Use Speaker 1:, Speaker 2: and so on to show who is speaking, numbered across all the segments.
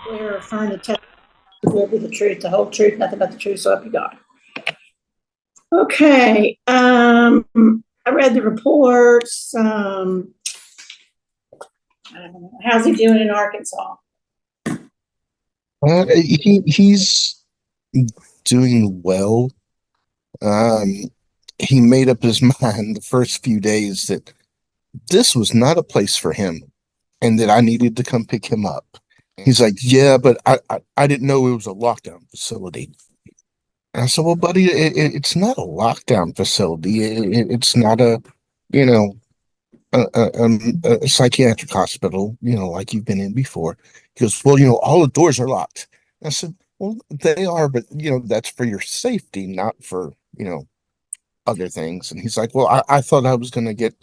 Speaker 1: We're affirm the testimony will be the truth, the whole truth, nothing but the truth, so help you God. Okay. I read the reports. How's he doing in Arkansas?
Speaker 2: He's doing well. Um, he made up his mind the first few days that this was not a place for him and that I needed to come pick him up. He's like, yeah, but I didn't know it was a lockdown facility. And I said, well, buddy, it's not a lockdown facility. It's not you know, a psychiatric hospital, like you've been in before. He goes, well, all the doors are locked. I said, well, they are, but that's for your safety, not for, other things. And he's like, well, I thought I was going to get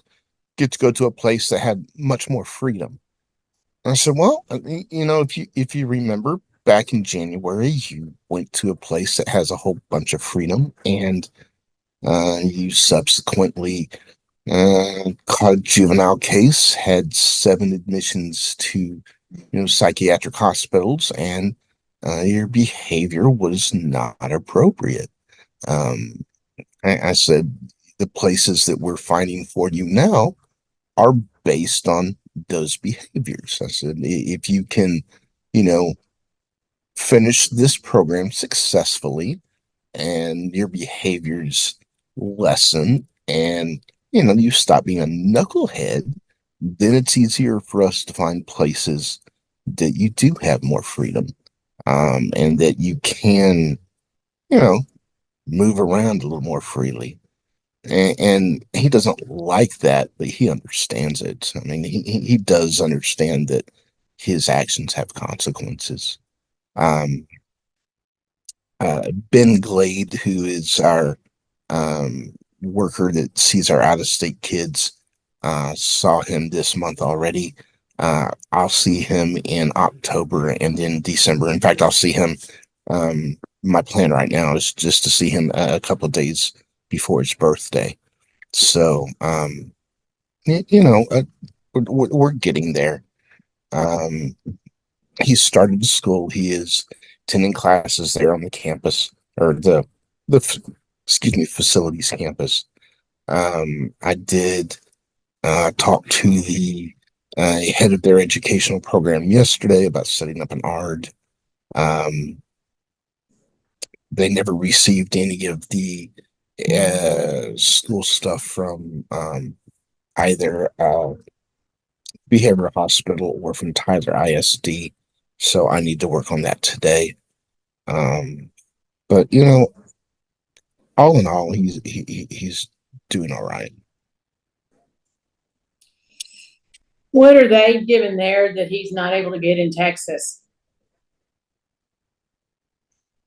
Speaker 2: to go to a place that had much more freedom. And I said, well, if you remember back in January, you went to a place that has a whole bunch of freedom, and you subsequently caught a juvenile case, had 7 admissions to, psychiatric hospitals, and your behavior was not appropriate. Um, I said, the places that we're finding for you now are based on those behaviors. I said, if you can, you know, finish this program successfully and your behaviors lessen and, you stop being a knucklehead, then it's easier for us to find places that you do have more freedom, and that you can, you know, move around a little more freely. And he doesn't like that, but he understands it. I mean, he does understand that his actions have consequences. Um, Ben Glade, who is our worker that sees our out of state kids, saw him this month already. I'll see him in October and then December. In fact, I'll see him. My plan right now is just to see him a couple of days before his birthday. So, we're getting there. Um, he started school. He is attending classes there on the campus or the excuse me, facilities campus. I did talk to the head of their educational program yesterday about setting up an ARD. Um, they never received any of the school stuff from either behaviour hospital or from Tyler ISD. So I need to work on that today. Um, but all in all, he's doing all right.
Speaker 1: What are they giving there that he's not able to get in Texas?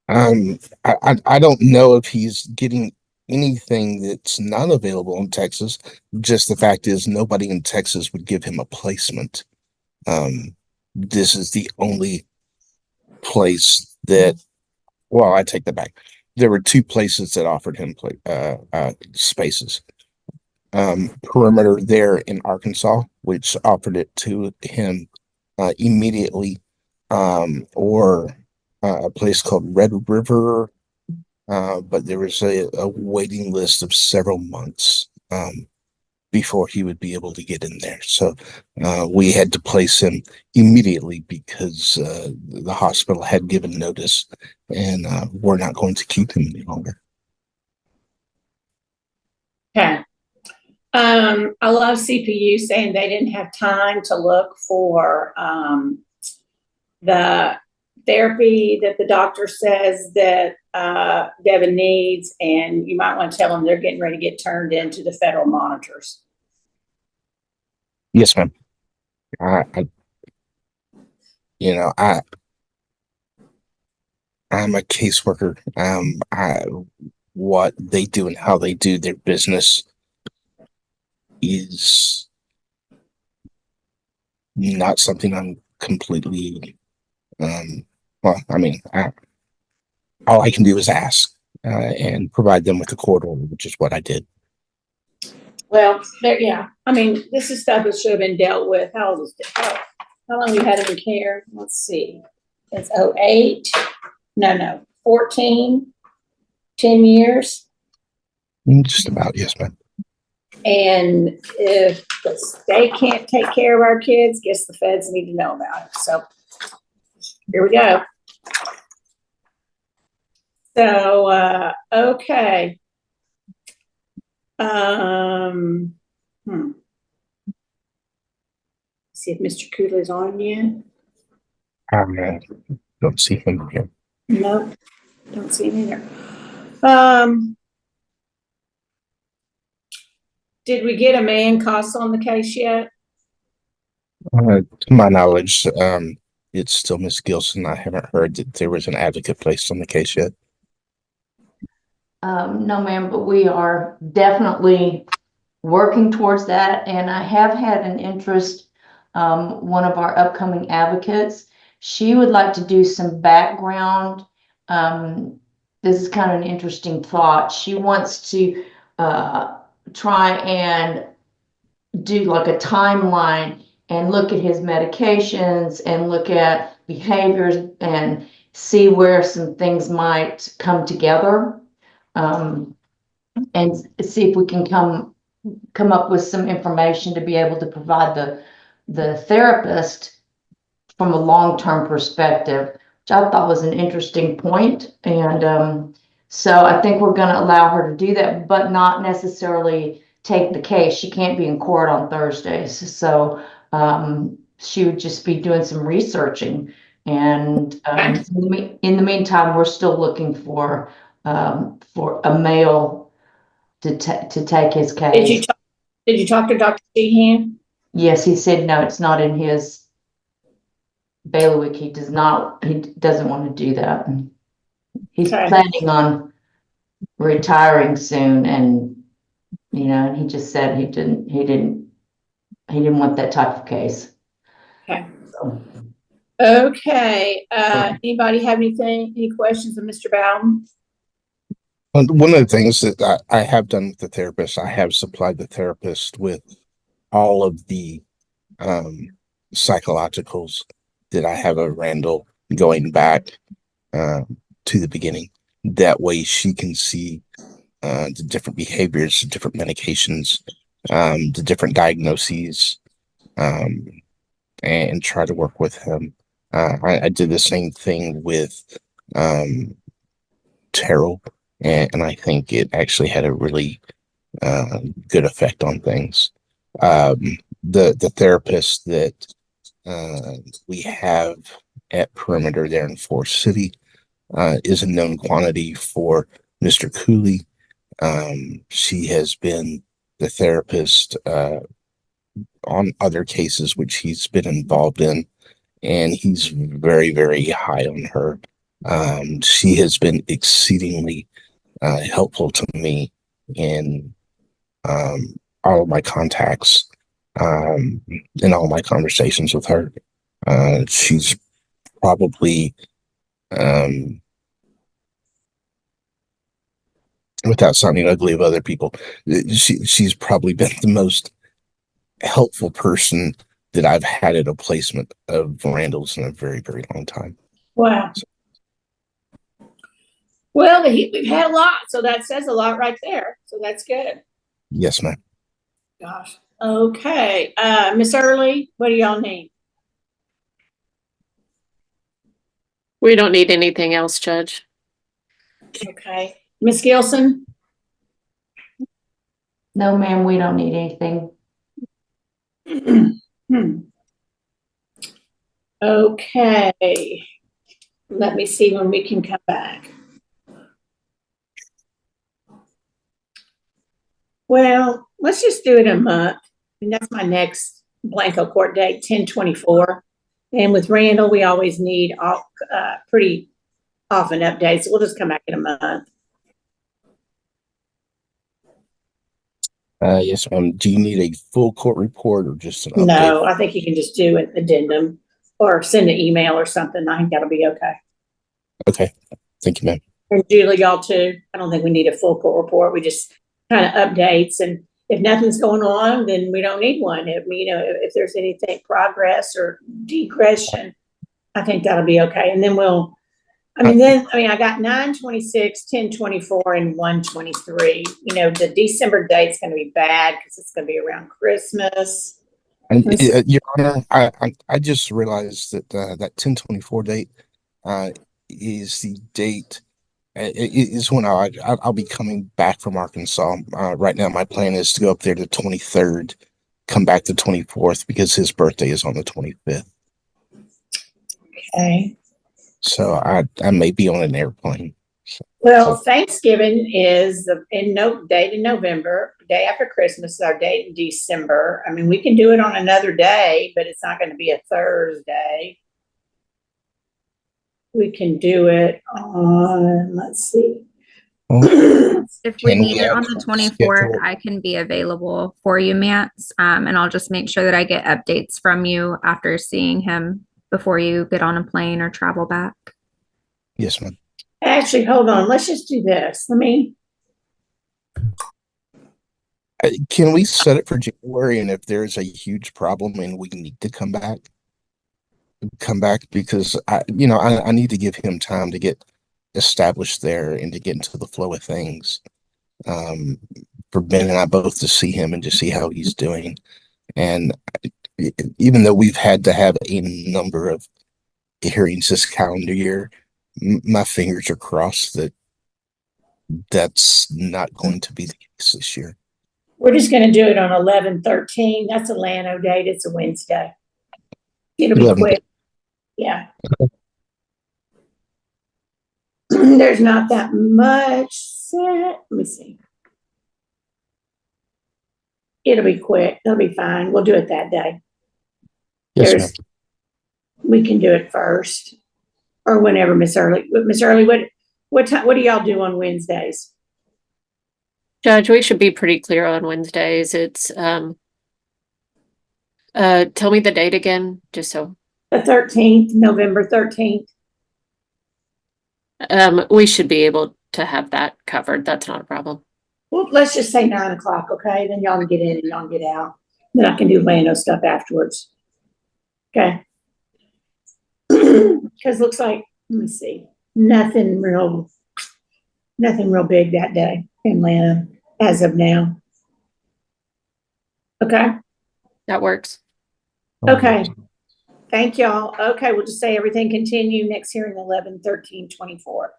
Speaker 2: I don't know if he's getting anything that's not available in Texas. Just the fact is, nobody in Texas would give him a placement. This is the only place that. Well, I take that back. There were two places that offered him spaces. Perimeter there in Arkansas, which offered it to him immediately, or a place called Red River, but there was a waiting list of several months before he would be able to get in there. So we had to place him immediately because the hospital had given notice, and we're not going to keep him any longer.
Speaker 1: Okay. I love CPU saying they didn't have time to look for the therapy that the doctor says that Devin needs, and you might want to tell them they're getting ready to get turned into the federal monitors.
Speaker 2: Yes, ma'am. I you know, I'm a caseworker. What they do and how they do their business is not something I'm completely. Um, well, I mean, all I can do is ask and provide them with a court order, which is what I did.
Speaker 1: Well, there, yeah. I mean, this is stuff that should have been dealt with. How long we had him in care? Let's see. It's 08, no, 14, 10 years.
Speaker 2: Just about, yes, ma'am.
Speaker 1: And if the state can't take care of our kids, guess the feds need to know about it. So here we go. So, okay. See if Mr. Cooley's on yet.
Speaker 2: Don't see him here.
Speaker 1: Nope, don't see him either. Did we get a man costs on the case yet?
Speaker 2: To my knowledge, it's still Miss Gilson. I haven't heard that there was an advocate placed on the case yet.
Speaker 3: No, ma'am, but we are definitely working towards that. And I have had an interest, one of our upcoming advocates, she would like to do some background. This is kind of an interesting thought. She wants to try and do like a timeline and look at his medications and look at behaviors and see where some things might come together. And see if we can come up with some information to be able to provide the therapist from a long-term perspective, which I thought was an interesting point. And so I think we're going to allow her to do that, but not necessarily take the case. She can't be in court on Thursdays. So she would just be doing some researching. And in the meantime, we're still looking for a male to take his case.
Speaker 1: Did you talk to Dr. Sheehan?
Speaker 3: Yes, he said no, it's not in his bailiwick. He doesn't want to do that. He's planning on retiring soon, and and he just said he didn't want that type of case.
Speaker 1: Okay. Okay. Anybody have any questions of Mr. Bowden?
Speaker 2: One of the things that I have done with the therapist, I have supplied the therapist with all of the psychologicals that I have of Randall going back to the beginning. That way she can see the different behaviors, the different medications, the different diagnoses, and try to work with him. I did the same thing with Terrell, and I think it actually had a really good effect on things. The therapist that we have at Perimeter there in Forest City is a known quantity for Mr. Cooley. She has been the therapist on other cases which he's been involved in, and he's very, very high on her. She has been exceedingly helpful to me in all of my contacts in all my conversations with her. She's probably, without sounding ugly of other people, she's probably been the most helpful person that I've had at a placement of Randall's in a very, very long time.
Speaker 1: Wow. So, well, we've had a lot, so that says a lot right there. So that's good.
Speaker 2: Yes, ma'am.
Speaker 1: Gosh. Okay. Miss Early, what do y'all need?
Speaker 4: We don't need anything else, Judge.
Speaker 1: Okay. Miss Gilson?
Speaker 3: No, ma'am, we don't need anything.
Speaker 1: Okay. Let me see when we can come back. Well, let's just do it a month. And that's my next Blanco court date, 10/24. And with Randall, we always need pretty often updates. We'll just come back in a month.
Speaker 2: Yes, ma'am. Do you need a full court report or just an update?
Speaker 1: No, I think you can just do an addendum or send an email or something. I think that'll be okay.
Speaker 2: Okay. Thank you, ma'am.
Speaker 1: And Julie, y'all too. I don't think we need a full court report. We just kind of updates, and if nothing's going on, then we don't need one. If there's anything progress or degression, I think that'll be okay. And then I got 9/26, 10/24, and 1/23. You know, the December date's gonna be bad because it's gonna be around Christmas.
Speaker 2: And
Speaker 1: Let's see.
Speaker 2: Your Honor, I just realized that that 10/24 date is the date. Is when I'll be coming back from Arkansas. Right now, my plan is to go up there the 23rd, come back the 24th because his birthday is on the 25th.
Speaker 1: Okay.
Speaker 2: So I may be on an airplane.
Speaker 1: Well, Thanksgiving is date in November, day after Christmas is our date in December. I mean, we can do it on another day, but it's not going to be a Thursday. We can do it on, let's see.
Speaker 5: If we
Speaker 2: Can
Speaker 5: need
Speaker 2: we
Speaker 5: it on
Speaker 2: have
Speaker 5: the
Speaker 2: a
Speaker 5: 24th,
Speaker 2: schedule?
Speaker 5: I can be available for you, Mance. And I'll just make sure that I get updates from you after seeing him before you get on a plane or travel back.
Speaker 2: Yes, ma'am.
Speaker 1: Actually, hold on. Let's just do this.
Speaker 2: Can we set it for January? And if there's a huge problem and we need to come back because I need to give him time to get established there and to get into the flow of things. For Ben and I both to see him and to see how he's doing. And even though we've had to have a number of hearings this calendar year, my fingers are crossed that that's not going to be the case this year.
Speaker 1: We're just going to do it on 11/13. That's a Lano date. It's a Wednesday. It'll be
Speaker 2: 11.
Speaker 1: quick. Yeah. There's not that much set. Let me see. It'll be quick. It'll be fine. We'll do it that day.
Speaker 2: Yes, ma'am.
Speaker 1: We can do it first or whenever, Miss Early. Miss Early, what time? What do y'all do on Wednesdays?
Speaker 4: Judge, we should be pretty clear on Wednesdays. It's, tell me the date again, just so.
Speaker 1: The 13th, November 13th.
Speaker 4: We should be able to have that covered. That's not a problem.
Speaker 1: Well, let's just say 9 o'clock, okay? Then y'all can get in and y'all can get out. Then I can do Lando stuff afterwards. Okay. Because looks like, let me see, nothing real big that day in Atlanta as of now. Okay.
Speaker 4: That works.
Speaker 1: Okay. Thank y'all. Okay, we'll just say everything continue next hearing 11/13/24.
Speaker 2: All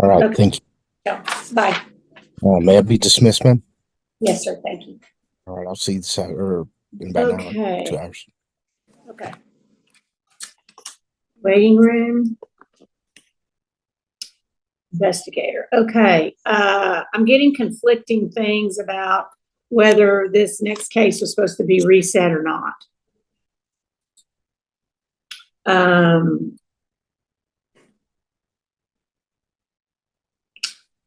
Speaker 2: right.
Speaker 1: Okay.
Speaker 2: Thank you.
Speaker 1: Yeah. Bye.
Speaker 2: May I be dismissed, ma'am?
Speaker 1: Yes, sir. Thank you.
Speaker 2: All right. I'll see you in about an hour,
Speaker 1: Okay.
Speaker 2: 2 hours.
Speaker 1: Okay. Waiting room. Investigator. Okay. I'm getting conflicting things about whether this next case was supposed to be reset or not.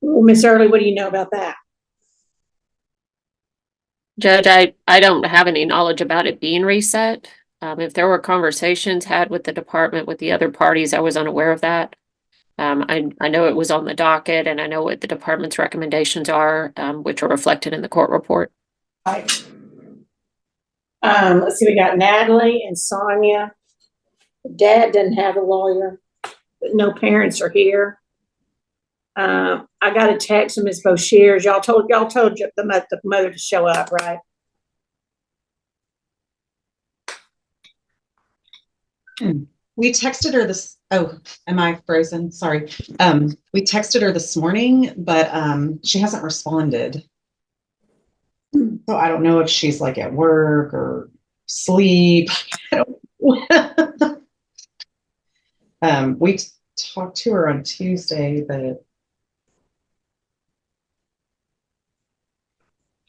Speaker 1: Well, Miss Early, what do you know about that?
Speaker 4: Judge, I don't have any knowledge about it being reset. If there were conversations had with the department, with the other parties, I was unaware of that. I know it was on the docket and I know what the department's recommendations are, which are reflected in the court report.
Speaker 1: Right. Let's see, we got Natalie and Sonia. Dad doesn't have a lawyer, but no parents are here. I got a text from Ms. Boshears. Y'all told the mother to show up, right?
Speaker 6: We texted her this. Oh, am I frozen? Sorry. We texted her this morning, but she hasn't responded. So I don't know if she's like at work or sleep. We talked to her on Tuesday, but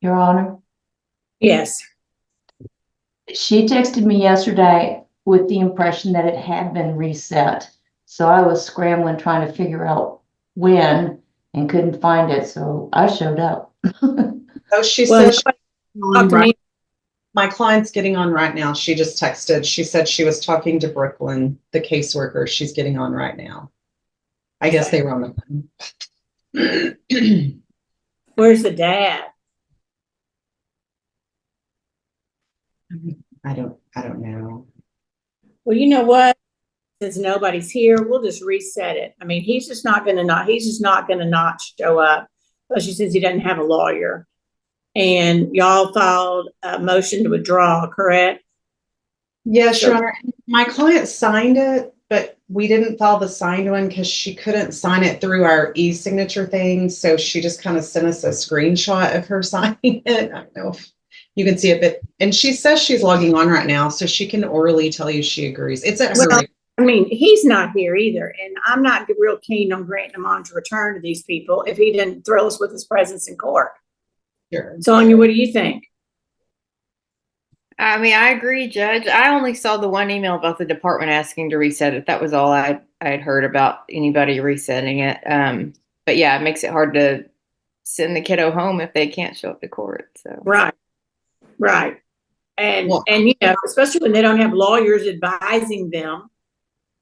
Speaker 3: Your Honor,
Speaker 1: Yes.
Speaker 3: she texted me yesterday with the impression that it had been reset. So I was scrambling trying to figure out when and couldn't find it. So I showed up.
Speaker 6: oh, she
Speaker 1: Well,
Speaker 6: said
Speaker 1: talk to me.
Speaker 6: my client's getting on right now. She just texted. She said she was talking to Brooklyn, the caseworker. She's getting on right now. I guess they were on the phone.
Speaker 1: Where's the dad?
Speaker 6: I don't know.
Speaker 1: Well, you know what? since nobody's here, we'll just reset it. I mean, he's just not gonna not show up, especially since he doesn't have a lawyer. And y'all filed a motion to withdraw, correct?
Speaker 6: Yes, Your
Speaker 1: So-
Speaker 6: Honor. My client signed it, but we didn't file the signed one because she couldn't sign it through our e-signature thing. So she just kind of sent us a screenshot of her signing it. I don't know if you can see it, but, and she says she's logging on right now, so she can orally tell you she agrees. It's at her.
Speaker 1: Well, I mean, he's not here either, and I'm not real keen on granting him on to return to these people if he didn't thrill us with his presence in court.
Speaker 6: Sure.
Speaker 1: Sonia, what do you think?
Speaker 7: I mean, I agree, Judge. I only saw the one email about the department asking to reset it. That was all I'd heard about anybody resetting it. But yeah, it makes it hard to send the kiddo home if they can't show up to court. So
Speaker 1: Right, right. And,
Speaker 6: Well-
Speaker 1: and, you know, especially when they don't have lawyers advising them,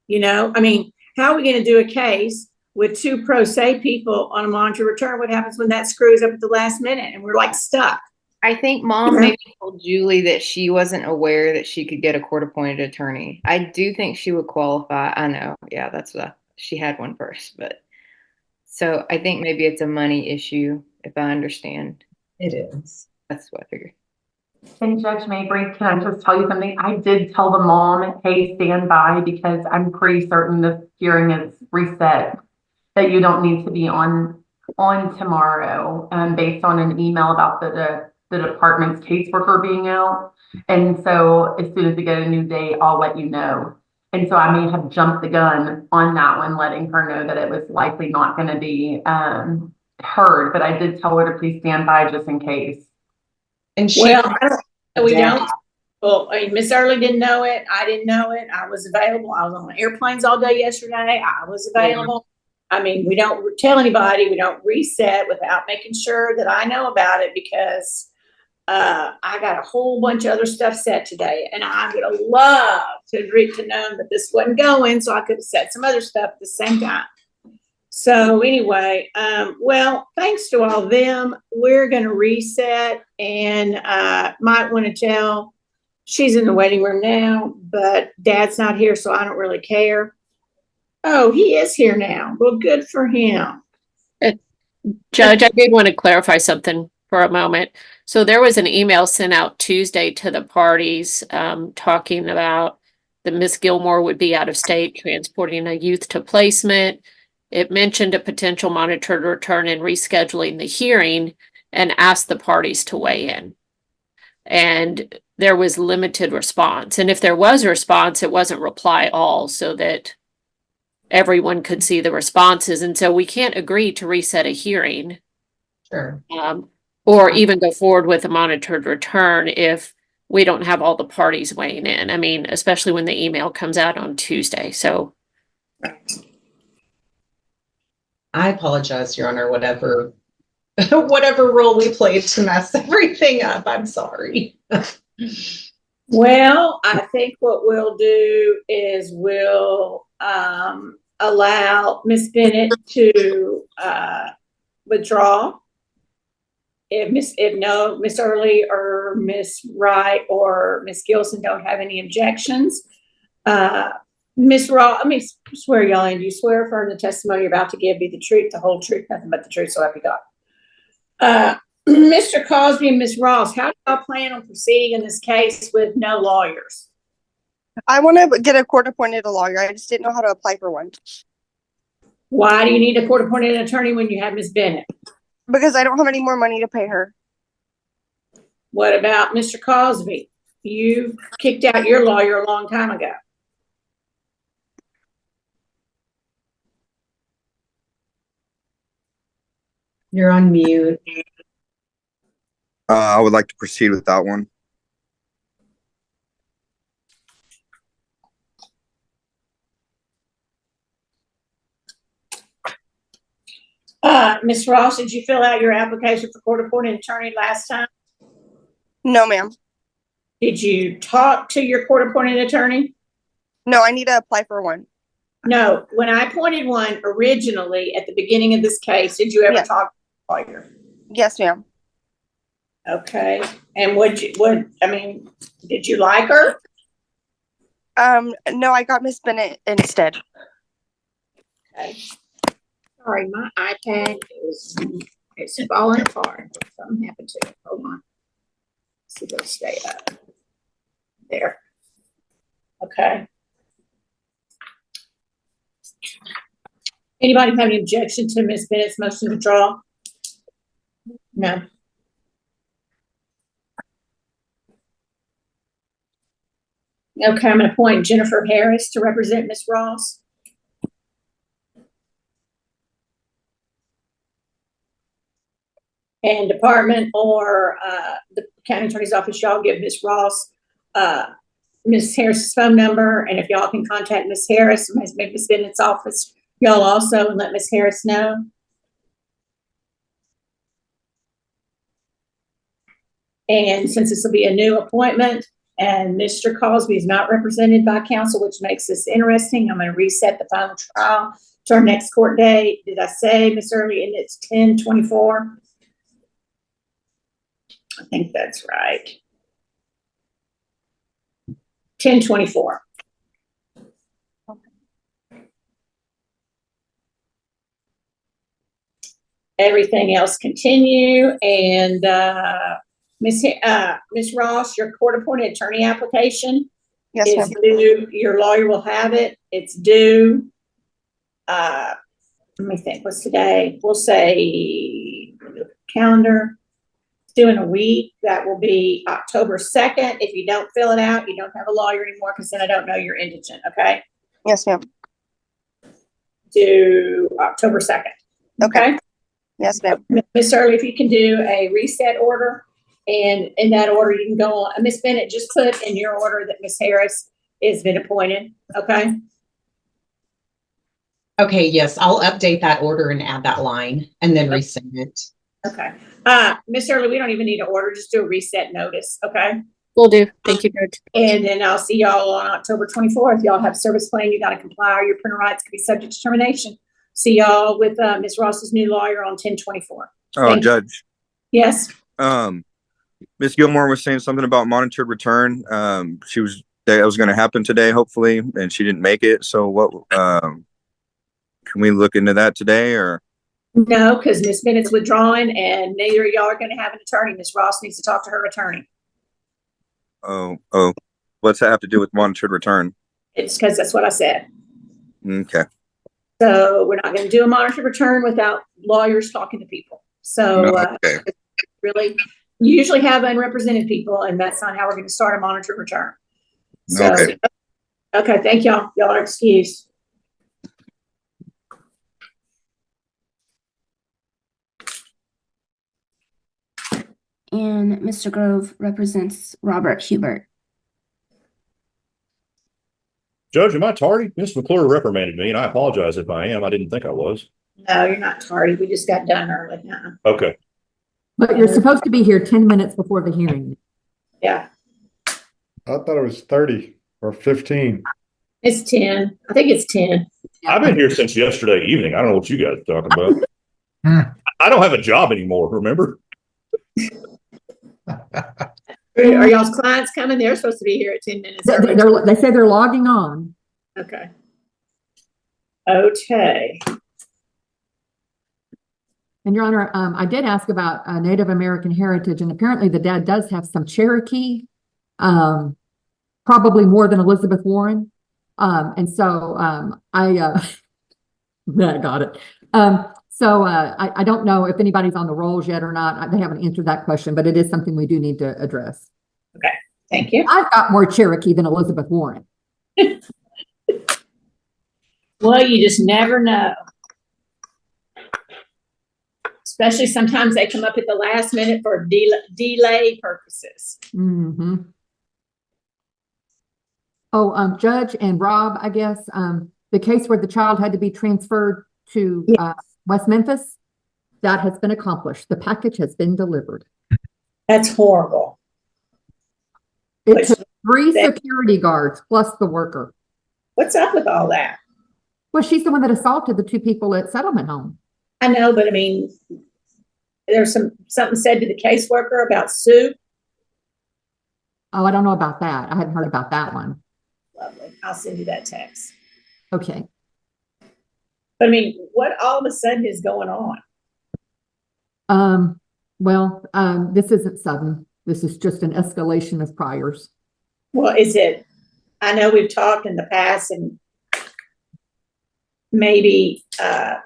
Speaker 1: you know, I mean, how are we gonna do a case with two pro se people on a monitor return? What happens when that screws up at the last minute and we're like stuck?
Speaker 7: I think Mom
Speaker 1: Yeah.
Speaker 7: maybe told Julie that she wasn't aware that she could get a court-appointed attorney. I do think she would qualify. I know, yeah, that's what she had one first, but so I think maybe it's a money issue, if I understand.
Speaker 6: It is.
Speaker 7: That's what I figured.
Speaker 8: And Judge Mabry, can I just tell you something? I did tell the mom, hey, stand by, because I'm pretty certain this hearing is reset, that you don't need to be on tomorrow, based on an email about the department's caseworker being out. And so as soon as we get a new date, I'll let you know. And so I may have jumped the gun on that one, letting her know that it was likely not going to be heard, but I did tell her to please stand by just in case.
Speaker 6: And she.
Speaker 1: Well, we don't. Well, I mean, Miss Early didn't know it. I didn't know it. I was available. I was on airplanes all day yesterday. I was available. I mean, we don't tell anybody. We don't reset without making sure that I know about it because I got a whole bunch of other stuff set today, and I would have loved to know that this wasn't going, so I could have set some other stuff at the same time. So anyway, well, thanks to all of them, we're going to reset and might want to tell, she's in the waiting room now, but Dad's not here, so I don't really care. Oh, he is here now. Well, good for him.
Speaker 4: Judge, I did want to clarify something for a moment. So there was an email sent out Tuesday to the parties, talking about that Miss Gilmore would be out of state transporting a youth to placement. It mentioned a potential monitored return and rescheduling the hearing and asked the parties to weigh in. And there was limited response. And if there was a response, it wasn't reply all so that everyone could see the responses. And so we can't agree to reset a hearing.
Speaker 6: Sure.
Speaker 4: Or even go forward with a monitored return if we don't have all the parties weighing in. I mean, especially when the email comes out on Tuesday. So
Speaker 6: I apologize, Your Honor, whatever role we played to mess everything up. I'm sorry.
Speaker 1: Well, I think what we'll do is we'll allow Miss Bennett to withdraw. If Miss Early or Miss Wright or Miss Gilson don't have any objections, Miss Raw, let me swear y'all in. Do you swear affirm the testimony you're about to give be the truth, the whole truth, nothing but the truth, so help you God. Mr. Cosby and Miss Ross, how do y'all plan on proceeding in this case with no lawyers?
Speaker 9: I want to get a court-appointed lawyer. I just didn't know how to apply for one.
Speaker 1: Why do you need a court-appointed attorney when you have Miss Bennett?
Speaker 9: Because I don't have any more money to pay her.
Speaker 1: What about Mr. Cosby? You kicked out your lawyer a long time ago.
Speaker 6: You're on mute.
Speaker 10: I would like to proceed with that one.
Speaker 1: Ms. Ross, did you fill out your application for court-appointed attorney last time?
Speaker 9: No, ma'am.
Speaker 1: Did you talk to your court-appointed attorney?
Speaker 9: No, I need to apply for one.
Speaker 1: No, when I appointed one originally at the beginning of this case, did you ever
Speaker 9: Yes.
Speaker 1: talk to a lawyer?
Speaker 9: Yes, ma'am.
Speaker 1: Okay, and did you like her?
Speaker 9: No, I got Miss Bennett instead.
Speaker 1: Okay. Sorry, my iPad it's falling apart. Something happened to it. Hold on. Let's see if it'll stay up. There. Okay. Anybody have any objection to Miss Bennett's motion to draw? No. Okay, I'm going to appoint Jennifer Harris to represent Miss Ross. And department or the county attorney's office, y'all give Miss Ross Miss Harris's phone number, and if y'all can contact Miss Harris, maybe Miss Bennett's office, y'all also, and let Miss Harris know. And since this will be a new appointment and Mr. Cosby is not represented by counsel, which makes this interesting, I'm going to reset the final trial to our next court date. Did I say, Miss Early? And it's 10/24. I think that's right. 10/24. Everything else continue, and Miss Ross, your court-appointed attorney application
Speaker 9: Yes, ma'am.
Speaker 1: is due. Your lawyer will have it. It's due. Let me think. What's today? We'll say calendar. Due in a week. That will be October 2nd. If you don't fill it out, you don't have a lawyer anymore, because then I don't know you're indigent. Okay.
Speaker 9: Yes, ma'am.
Speaker 1: Due October 2nd. Okay.
Speaker 9: Yes, ma'am.
Speaker 1: Miss Early, if you can do a reset order, and in that order you can go on. Miss Bennett, just put in your order that Miss Harris has been appointed. Okay.
Speaker 6: Okay, yes, I'll update that order and add that line and then resend it.
Speaker 1: Okay. Miss Early, we don't even need an order. Just do a reset notice. Okay.
Speaker 4: Will do. Thank you, Judge.
Speaker 1: And then I'll see y'all on October 24th. Y'all have service plan. You got to comply, or your printer rights could be subject to termination. See y'all with Miss Ross's new lawyer on 10/24.
Speaker 10: Oh,
Speaker 1: Thank you.
Speaker 10: Judge.
Speaker 1: Yes.
Speaker 10: Miss Gilmore was saying something about monitored return. That was going to happen today, hopefully, and she didn't make it. So what, can we look into that today, or?
Speaker 1: No, because Miss Bennett's withdrawing, and neither of y'all are going to have an attorney. Miss Ross needs to talk to her attorney.
Speaker 10: Oh, what's that have to do with monitored return?
Speaker 1: It's because that's what I said.
Speaker 10: Okay.
Speaker 1: So we're not going to do a monitored return without lawyers talking to people. So
Speaker 10: Okay.
Speaker 1: really, you usually have unrepresented people, and that's not how we're going to start a monitored return. So,
Speaker 10: Okay.
Speaker 1: Okay, thank y'all. Y'all are excused.
Speaker 11: And Mr. Grove represents Robert Hubert.
Speaker 12: Judge, am I tardy? Ms. McClure reprimanded me, and I apologize if I am. I didn't think I was.
Speaker 1: No, you're not tardy. We just got done early.
Speaker 12: Okay.
Speaker 13: But you're supposed to be here 10 minutes before the hearing.
Speaker 1: Yeah.
Speaker 14: I thought it was 30 or 15.
Speaker 1: It's 10. I think it's 10.
Speaker 12: I've been here since yesterday evening. I don't know what you guys are talking about. I don't have a job anymore, remember?
Speaker 1: Are y'all's clients coming? They're supposed to be here at 10 minutes early.
Speaker 13: They say they're logging on.
Speaker 1: Okay. Okay.
Speaker 13: And Your Honor, I did ask about Native American heritage, and apparently the dad does have some Cherokee, probably more than Elizabeth Warren. And so I got it. So I don't know if anybody's on the rolls yet or not. They haven't answered that question, but it is something we do need to address.
Speaker 1: Okay, thank you.
Speaker 13: I've got more Cherokee than Elizabeth Warren.
Speaker 1: Well, you just never know. Especially sometimes they come up at the last minute for delay purposes.
Speaker 13: Mm-hmm. Oh, Judge and Rob, I guess, the case where the child had to be transferred to West Memphis, that has been accomplished. The package has been delivered.
Speaker 1: That's horrible.
Speaker 13: It took 3 security guards plus the worker.
Speaker 1: What's up with all that?
Speaker 13: Well, she's the one that assaulted the 2 people at Settlement Home.
Speaker 1: I know, but I mean, there's something said to the caseworker about Sue.
Speaker 13: Oh, I don't know about that. I hadn't heard about that one.
Speaker 1: Lovely. I'll send you that text.
Speaker 13: Okay.
Speaker 1: But I mean, what all of a sudden is going on?
Speaker 13: This isn't sudden. This is just an escalation of priors.
Speaker 1: Well, is it, I know we've talked in the past and maybe, but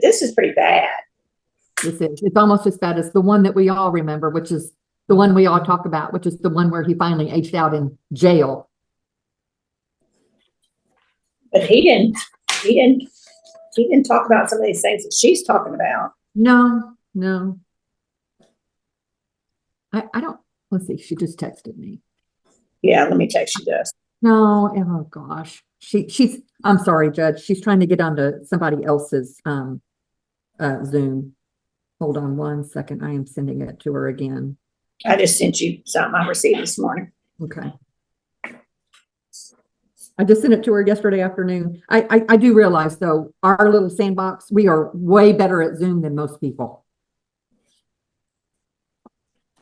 Speaker 1: this is pretty bad.
Speaker 13: It's almost as bad as the one that we all remember, which is the one we all talk about, which is the one where he finally aged out in jail.
Speaker 1: But he didn't talk about some of these things that she's talking about.
Speaker 13: No. I don't, let's see, she just texted me.
Speaker 1: Yeah, let me text you this.
Speaker 13: No, oh gosh. She's, I'm sorry, Judge. She's trying to get onto somebody else's Zoom. Hold on one second. I am sending it to her again.
Speaker 1: I just sent you something I received this morning.
Speaker 13: Okay. I just sent it to her yesterday afternoon. I do realize though, our little sandbox, we are way better at Zoom than most people.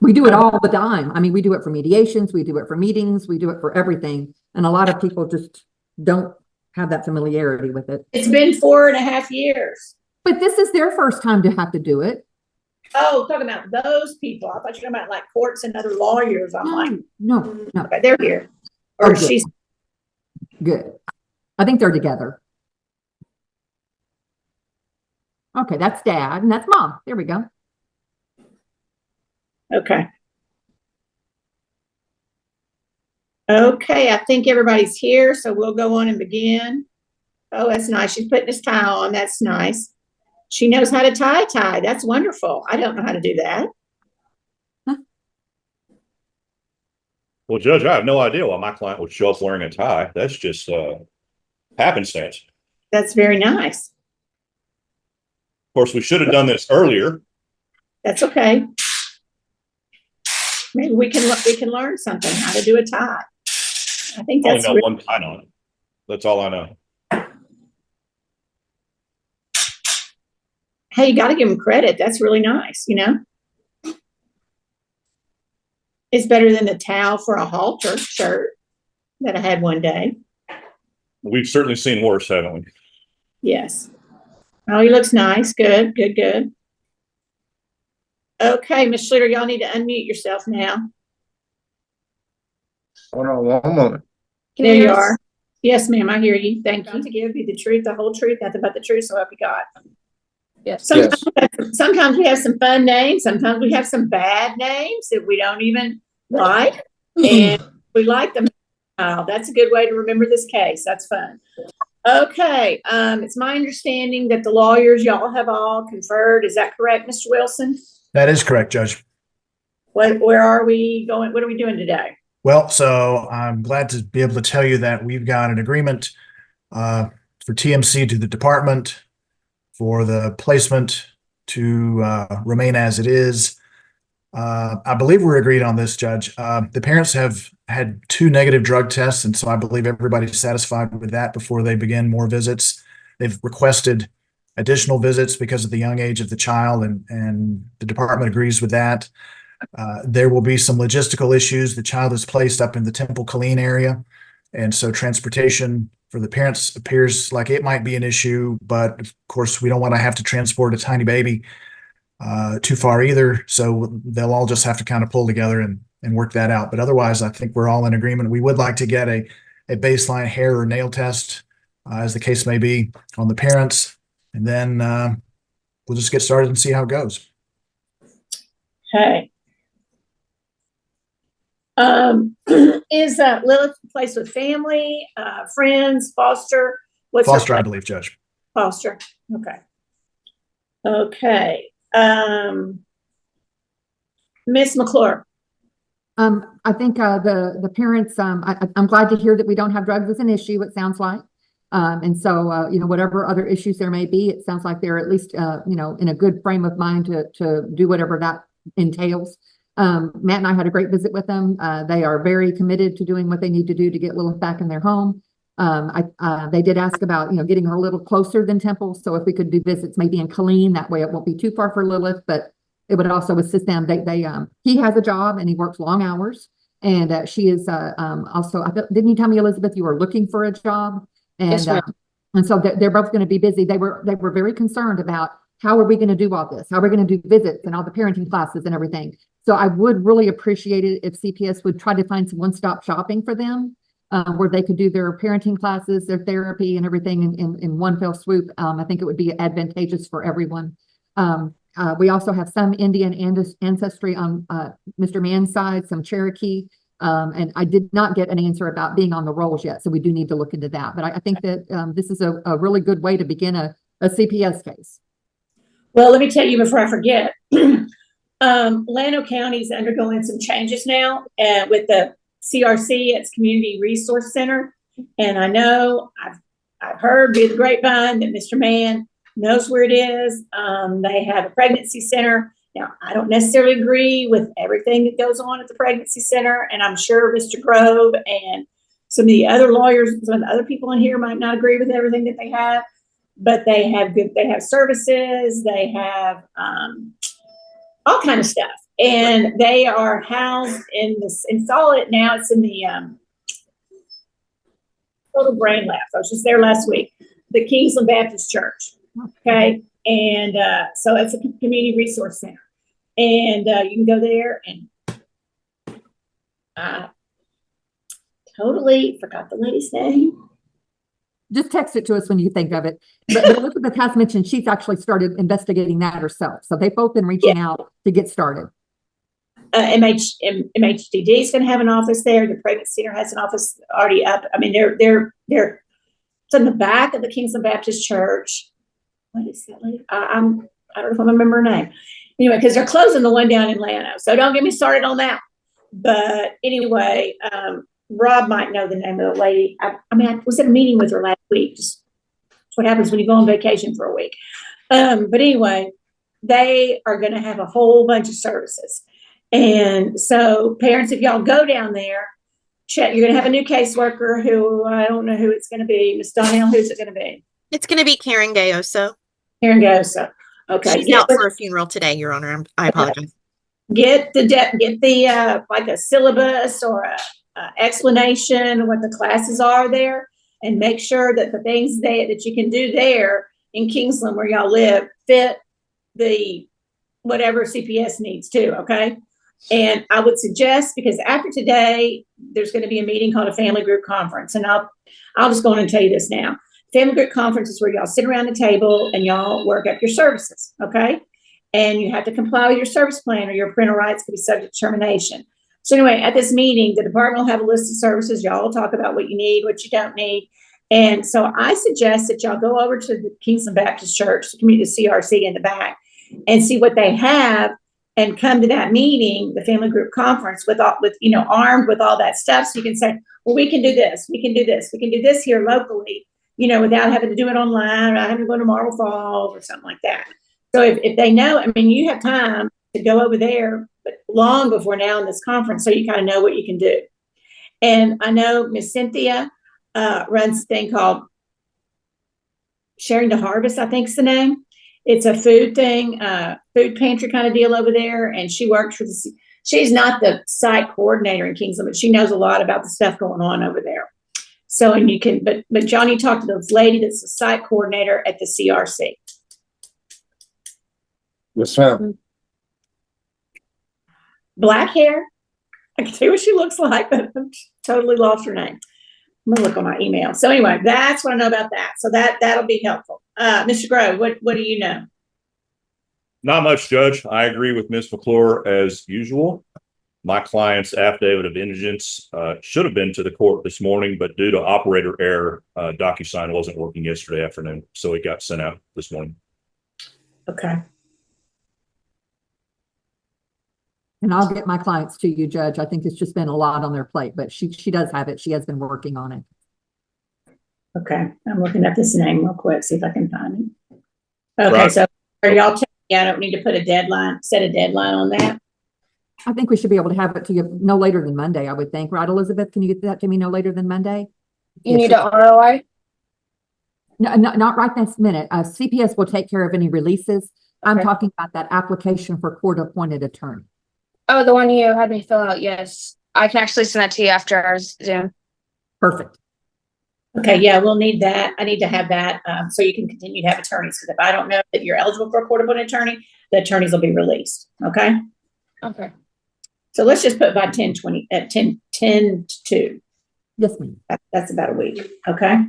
Speaker 13: We do it all the time. I mean, we do it for mediations, we do it for meetings, we do it for everything. And a lot of people just don't have that familiarity with it.
Speaker 1: It's been 4.5 years.
Speaker 13: But this is their first time to have to do it.
Speaker 1: Oh, talking about those people. I thought you were talking about like courts and other lawyers. I'm like,
Speaker 13: no.
Speaker 1: Okay, they're here. Or she's
Speaker 13: good. I think they're together. Okay, that's dad and that's mom. There we go.
Speaker 1: okay. Okay, I think everybody's here, so we'll go on and begin. Oh, that's nice. She's putting this tie on. That's nice. She knows how to tie a tie. That's wonderful. I don't know how to do that.
Speaker 12: Well, Judge, I have no idea why my client would show up wearing a tie. That's just happenstance.
Speaker 1: That's very nice.
Speaker 12: Of course, we should have done this earlier.
Speaker 1: That's okay. Maybe we can learn something, how to do a tie. I think
Speaker 12: I only
Speaker 1: that's
Speaker 12: know
Speaker 1: really,
Speaker 12: one tie on it. That's all I know.
Speaker 1: hey, you got to give them credit. That's really nice, you know? It's better than the towel for a halter shirt that I had one day.
Speaker 12: We've certainly seen worse, haven't we?
Speaker 1: Yes. Oh, he looks nice. Good. Okay, Ms. Schluter, y'all need to unmute yourself now.
Speaker 2: Hold on one moment.
Speaker 1: There you are. Yes, ma'am, I hear you. Thank you. To give you the truth, the whole truth, nothing but the truth, so help you God. Yes. Sometimes we have some fun names. Sometimes we have some bad names that we don't even like. And we like them. That's a good way to remember this case. That's fun. Okay. It's my understanding that the lawyers, y'all have all conferred. Is that correct, Mr. Wilson?
Speaker 15: That is correct, Judge.
Speaker 1: Where are we going? What are we doing today?
Speaker 15: Well, so I'm glad to be able to tell you that we've got an agreement for TMC to the department for the placement to remain as it is. I believe we're agreed on this, Judge. The parents have had 2 negative drug tests, and so I believe everybody's satisfied with that before they begin more visits. They've requested additional visits because of the young age of the child, and the department agrees with that. There will be some logistical issues. The child is placed up in the Temple Killeen area, and so transportation for the parents appears like it might be an issue, but of course we don't want to have to transport a tiny baby too far either. So they'll all just have to kind of pull together and work that out. But otherwise, I think we're all in agreement. We would like to get a baseline hair or nail test, as the case may be, on the parents, and then we'll just get started and see how it goes.
Speaker 1: Okay. Is Lilith placed with family, friends, foster? What's
Speaker 15: foster, I believe, Judge.
Speaker 1: Foster. Okay. Okay. Miss McClure.
Speaker 13: I think the parents, I'm glad to hear that we don't have drugs as an issue, it sounds like. And so, whatever other issues there may be, it sounds like they're at least, in a good frame of mind to do whatever that entails. Matt and I had a great visit with them. They are very committed to doing what they need to do to get Lilith back in their home. They did ask about, getting her a little closer than Temple. So if we could do visits maybe in Killeen, that way it won't be too far for Lilith, but it would also assist them. He has a job and he works long hours. And she is also, didn't you tell me, Elizabeth, you were looking for a job?
Speaker 4: Yes, ma'am.
Speaker 13: And so they're both going to be busy. They were very concerned about how are we going to do all this? How are we going to do visits and all the parenting classes and everything? So I would really appreciate it if CPS would try to find some one-stop shopping for them, where they could do their parenting classes, their therapy and everything in one fell swoop. I think it would be advantageous for everyone. We also have some Indian ancestry on Mr. Mann's side, some Cherokee. And I did not get an answer about being on the rolls yet, so we do need to look into that. But I think that this is a really good way to begin a CPS case.
Speaker 1: Well, let me tell you before I forget, Llano County is undergoing some changes now with the CRC, its Community Resource Center. And I know I've heard via the grapevine that Mr. Mann knows where it is. They have a pregnancy center. Now, I don't necessarily agree with everything that goes on at the pregnancy center, and I'm sure Mr. Grove and some of the other lawyers, some of the other people in here might not agree with everything that they have, but they have services, they have all kind of stuff, and they are housed in this, and saw it now, it's in the Total Brain Labs. I was just there last week, the Kingsland Baptist Church, okay? And so it's a community resource center. And you can go there, and I totally forgot the lady's name.
Speaker 13: Just text it to us when you think of it. But Elizabeth has mentioned she's actually started investigating that herself. So they've both been reaching out to get started.
Speaker 1: MHDD is going to have an office there. The pregnancy center has an office already up. I mean, they're it's in the back of the Kingsland Baptist Church. What is that lady? I don't know if I remember her name. Anyway, because they're closing the one down in Llano. So don't get me started on that. But anyway, Rob might know the name of the lady. I was at a meeting with her last week. Just what happens when you go on vacation for a week. But anyway, they are going to have a whole bunch of services. And so parents, if y'all go down there, check. You're going to have a new caseworker who, I don't know who it's going to be. Ms. Donnell, who's it going to be?
Speaker 16: It's going to be Karen Gayoso.
Speaker 1: Karen Gayoso. Okay.
Speaker 16: She's out for a funeral today, Your Honor. I apologize.
Speaker 1: Get the like a syllabus or a explanation of what the classes are there, and make sure that the things that you can do there in Kingsland where y'all live fit the whatever CPS needs too. Okay. And I would suggest, because after today, there's going to be a meeting called a family group conference. And I'll just go on and tell you this now. Family group conference is where y'all sit around the table and y'all work up your services. Okay. And you have to comply with your service plan, or your parental rights could be subject to termination. So anyway, at this meeting, the department will have a list of services. Y'all will talk about what you need, what you don't need. And so I suggest that y'all go over to the Kingsland Baptist Church, the community CRC in the back, and see what they have, and come to that meeting, the family group conference, armed with all that stuff. So you can say, well, we can do this, we can do this, we can do this here locally, without having to do it online, or having to go to Marble Falls or something like that. So if they know, I mean, you have time to go over there, but long before now in this conference, so you kind of know what you can do. And I know Miss Cynthia runs a thing called Sharing to Harvest, I think is the name. It's a food thing, food pantry kind of deal over there. And she works for she's not the site coordinator in Kingsland, but she knows a lot about the stuff going on over there. So, and you can, but Johnny talked to this lady that's the site coordinator at the CRC.
Speaker 14: Yes, ma'am.
Speaker 1: Black hair. I can tell you what she looks like, but I've totally lost her name. I'm gonna look on my email. So anyway, that's what I know about that. So that'll be helpful. Mr. Grove, what do you know?
Speaker 12: Not much, Judge. I agree with Ms. McClure as usual. My client's affidavit of indigence should have been to the court this morning, but due to operator error, DocuSign wasn't working yesterday afternoon, so it got sent out this morning.
Speaker 1: Okay.
Speaker 13: And I'll get my clients to you, Judge. I think it's just been a lot on their plate, but she does have it. She has been working on it.
Speaker 1: Okay. I'm looking at this name real quick, see if I can find it. Okay,
Speaker 12: Right.
Speaker 1: so are y'all telling me I don't need to put a deadline, set a deadline on that?
Speaker 13: I think we should be able to have it to you no later than Monday, I would think. Right, Elizabeth? Can you get that to me no later than Monday?
Speaker 11: You need an ROI?
Speaker 13: No, not right this minute. CPS will take care of any releases. I'm talking about that application for court-appointed attorney.
Speaker 11: Oh, the one you had me fill out, yes. I can actually send that to you after our Zoom.
Speaker 13: Perfect.
Speaker 1: Okay, yeah, we'll need that. I need to have that, so you can continue to have attorneys, because if I don't know that you're eligible for a court-appointed attorney, the attorneys will be released, okay?
Speaker 11: Okay.
Speaker 1: So let's just put by 10/20, at 10 to 2.
Speaker 13: Yes, ma'am.
Speaker 1: That's about a week, okay?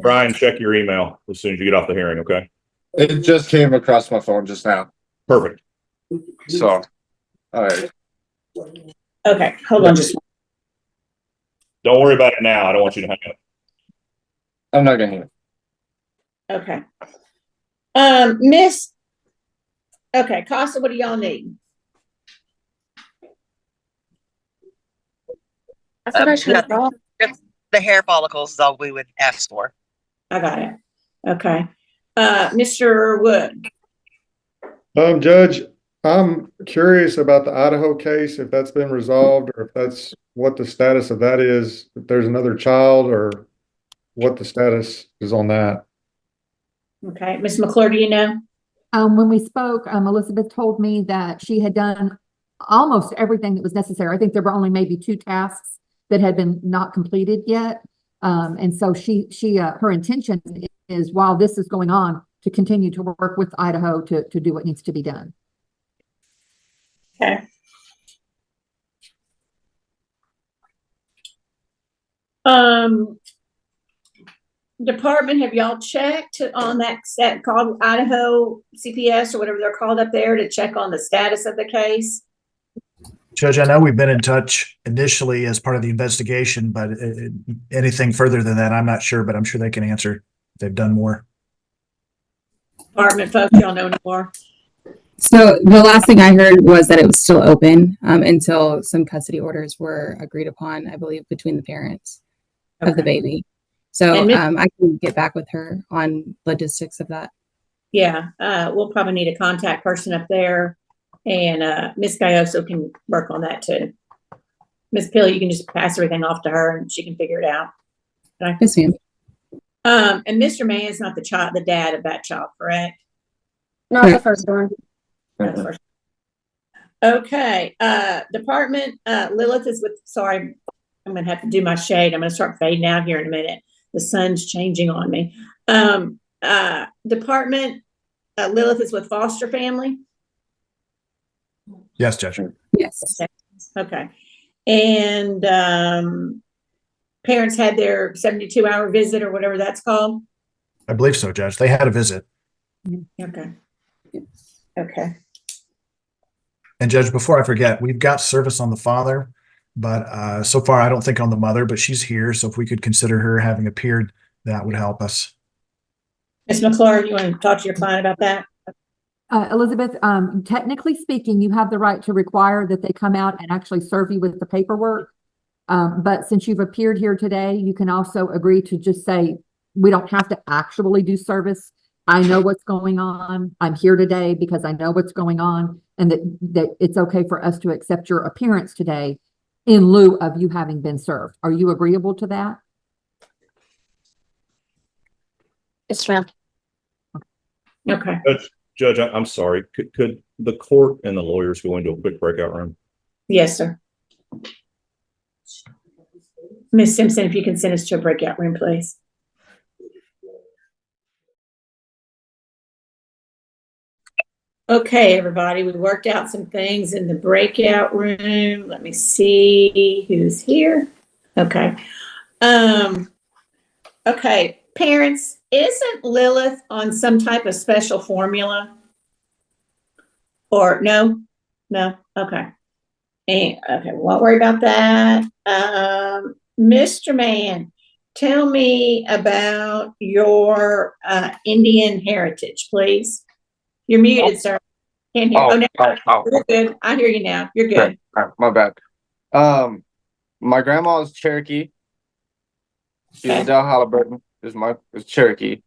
Speaker 12: Brian, check your email as soon as you get off the hearing, okay?
Speaker 14: It just came across my phone just now.
Speaker 12: Perfect.
Speaker 14: So, all right.
Speaker 1: Okay, hold on just.
Speaker 12: Don't worry about it now. I don't want you to hang up.
Speaker 14: I'm not gonna hear.
Speaker 1: Okay. Okay, Costa, what do y'all need?
Speaker 11: I thought I should have brought.
Speaker 17: The hair follicles is all we would ask for.
Speaker 1: I got it. Okay. Mr. Wood.
Speaker 14: Judge, I'm curious about the Idaho case, if that's been resolved or if that's what the status of that is, if there's another child or what the status is on that.
Speaker 1: Okay, Ms. McClure, do you know?
Speaker 13: When we spoke, Elizabeth told me that she had done almost everything that was necessary. I think there were only maybe 2 tasks that had been not completed yet. And so her intention is, while this is going on, to continue to work with Idaho to do what needs to be done.
Speaker 1: Okay. Department, have y'all checked on that set called Idaho CPS or whatever they're called up there to check on the status of the case?
Speaker 15: Judge, I know we've been in touch initially as part of the investigation, but anything further than that, I'm not sure, but I'm sure they can answer if they've done more.
Speaker 1: Department folks, y'all know more?
Speaker 18: So the last thing I heard was that it was still open until some custody orders were agreed upon, I believe, between the parents of the baby. So I can get back with her on logistics of that.
Speaker 1: Yeah, we'll probably need a contact person up there, and Ms. Gayoso can work on that too. Ms. Pill, you can just pass everything off to her and she can figure it out. Okay?
Speaker 18: Yes, ma'am.
Speaker 1: And Mr. Mann is not the dad of that child, correct?
Speaker 11: Not the first one.
Speaker 1: Okay, department, Lilith is with, sorry, I'm gonna have to do my shade. I'm gonna start fading out here in a minute. The sun's changing on me. Department, Lilith is with foster family?
Speaker 15: Yes, Judge.
Speaker 18: Yes.
Speaker 1: Okay. And parents had their 72-hour visit or whatever that's called?
Speaker 15: I believe so, Judge. They had a visit.
Speaker 1: Okay. Okay.
Speaker 15: And Judge, before I forget, we've got service on the father, but so far I don't think on the mother, but she's here. So if we could consider her having appeared, that would help us.
Speaker 1: Ms. McClure, you want to talk to your client about that?
Speaker 13: Elizabeth, technically speaking, you have the right to require that they come out and actually serve you with the paperwork. But since you've appeared here today, you can also agree to just say, we don't have to actually do service. I know what's going on. I'm here today because I know what's going on, and that it's okay for us to accept your appearance today in lieu of you having been served. Are you agreeable to that?
Speaker 11: Yes, ma'am.
Speaker 1: Okay.
Speaker 12: Judge, I'm sorry. Could the court and the lawyers go into a quick breakout room?
Speaker 1: Yes, sir. Ms. Simpson, if you can send us to a breakout room, please. Okay, everybody, we worked out some things in the breakout room. Let me see who's here. Okay. Okay, parents, isn't Lilith on some type of special formula? Or no? No? Okay. And okay, won't worry about that. Mr. Mann, tell me about your Indian heritage, please. You're muted, sir. Can't hear. You're good. I hear you now. You're good.
Speaker 14: Okay, my bad. My grandma is Cherokee. She's a Del Halliburton. Is Cherokee.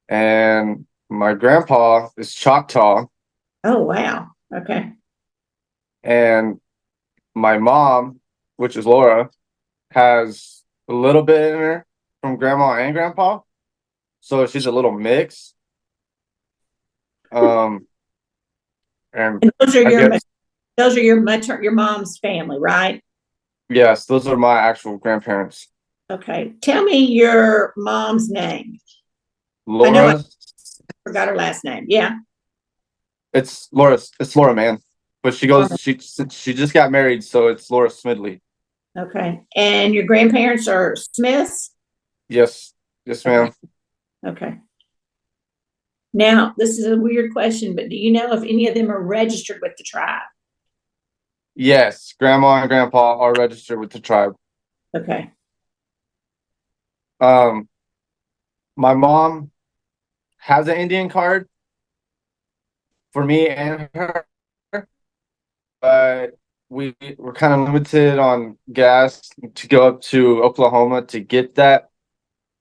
Speaker 14: And my grandpa is Choctaw.
Speaker 1: Oh, wow. Okay.
Speaker 14: And my mom, which is Laura, has a little bit in her from grandma and grandpa. So she's a little mix. And
Speaker 1: those are Those are your mom's family, right?
Speaker 19: Yes, those are my actual grandparents.
Speaker 1: Okay. Tell me your mom's name. I know I
Speaker 19: Laura,
Speaker 1: forgot her last name. Yeah.
Speaker 19: it's Laura, man. But she just got married, so it's Laura Smidley.
Speaker 1: Okay. And your grandparents are Smiths?
Speaker 19: Yes, ma'am.
Speaker 1: Okay. Now, this is a weird question, but do you know if any of them are registered with the tribe?
Speaker 19: Yes, grandma and grandpa are registered with the tribe.
Speaker 1: Okay.
Speaker 19: My mom has an Indian card for me and her, but we're kind of limited on gas to go up to Oklahoma to get that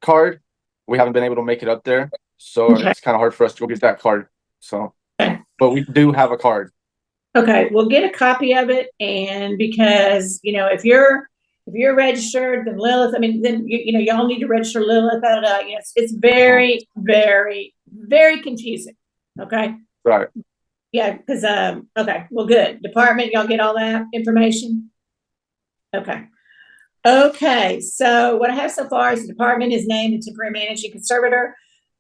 Speaker 19: card. We haven't been able to make it up there, so it's kind of hard for us to go get that card. So, but we do have a card.
Speaker 1: Okay, we'll get a copy of it, and because if you're registered, then Lilith. I mean, then y'all need to register Lilith. It's very, very, very confusing. Okay.
Speaker 19: Right.
Speaker 1: Yeah, because okay, well, good. Department, y'all get all that information? Okay. Okay, so what I have so far is the department is named the temporary managing conservator.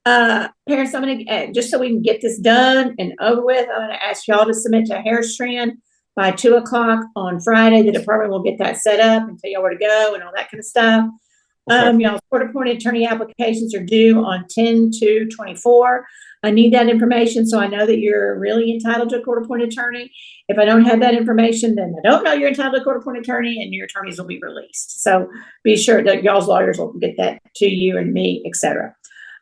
Speaker 1: Parents, I'm gonna, just so we can get this done and over with, I'm gonna ask y'all to submit to Hair Strand by 2:00 on Friday. The department will get that set up and tell y'all where to go and all that kind of stuff. Y'all's court-appointed attorney applications are due on 10/2/24. I need that information so I know that you're really entitled to a court-appointed attorney. If I don't have that information, then I don't know you're entitled to a court-appointed attorney, and your attorneys will be released. So be sure that y'all's lawyers will get that to you and me, etc.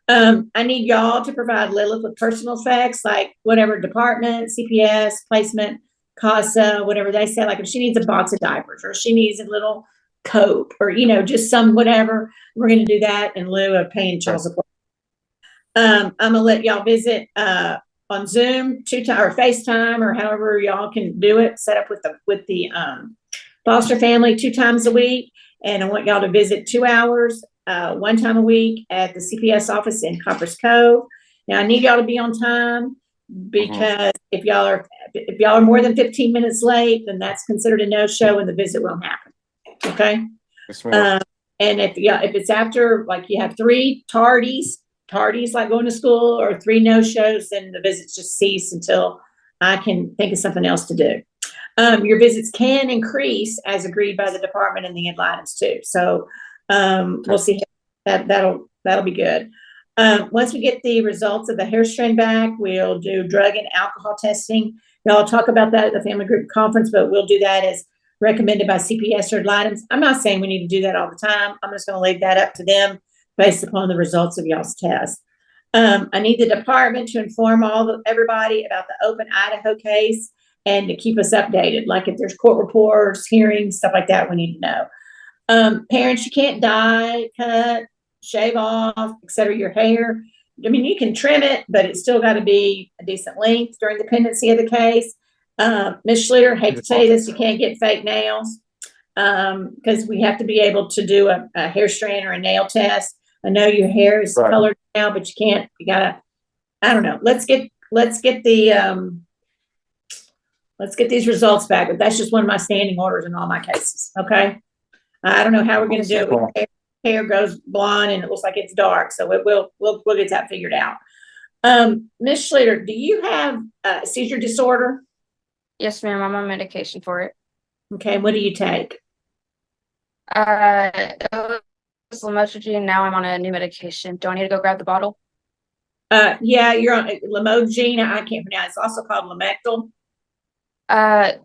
Speaker 1: I need y'all to provide Lilith with personal effects, like whatever department, CPS, placement, CASA, whatever they say. Like if she needs a box of diapers or she needs a little coat or just some whatever, we're going to do that in lieu of paying child support. I'm gonna let y'all visit on Zoom 2 times or FaceTime or however y'all can do it. Set up with the foster family 2 times a week, and I want y'all to visit 2 hours 1 time a week at the CPS office in Coppers Cove. Now I need y'all to be on time because if y'all are more than 15 minutes late, then that's considered a no-show and the visit won't happen. Okay. And if it's after, like you have 3 tardies like going to school, or 3 no-shows, then the visits just cease until I can think of something else to do. Your visits can increase as agreed by the department and the items too. So we'll see. That'll be good. Once we get the results of the Hair Strand back, we'll do drug and alcohol testing. Y'all talk about that at the family group conference, but we'll do that as recommended by CPS or items. I'm not saying we need to do that all the time. I'm just going to leave that up to them based upon the results of y'all's test. I need the department to inform everybody about the open Idaho case and to keep us updated. Like if there's court reports, hearings, stuff like that, we need to know. Parents, you can't dye, cut, shave off, etc. your hair. I mean, you can trim it, but it's still got to be a decent length during the pendency of the case. Ms. Schluter, hate to tell you this, you can't get fake nails because we have to be able to do a hair strand or a nail test. I know your hair is colored now, but you can't. You gotta. I don't know. Let's get these results back. But that's just one of my standing orders in all my cases. Okay. I don't know how we're going to do it. Hair goes blonde and it looks like it's dark, so we'll get that figured out. Ms. Schluter, do you have a seizure disorder?
Speaker 11: Yes, ma'am. I'm on medication for it.
Speaker 1: Okay. What do you take?
Speaker 11: It was lamotrigine. Now I'm on a new medication. Do I need to go grab the bottle?
Speaker 1: Yeah, you're on lamotrigine. I can't pronounce. It's also called Lamictal.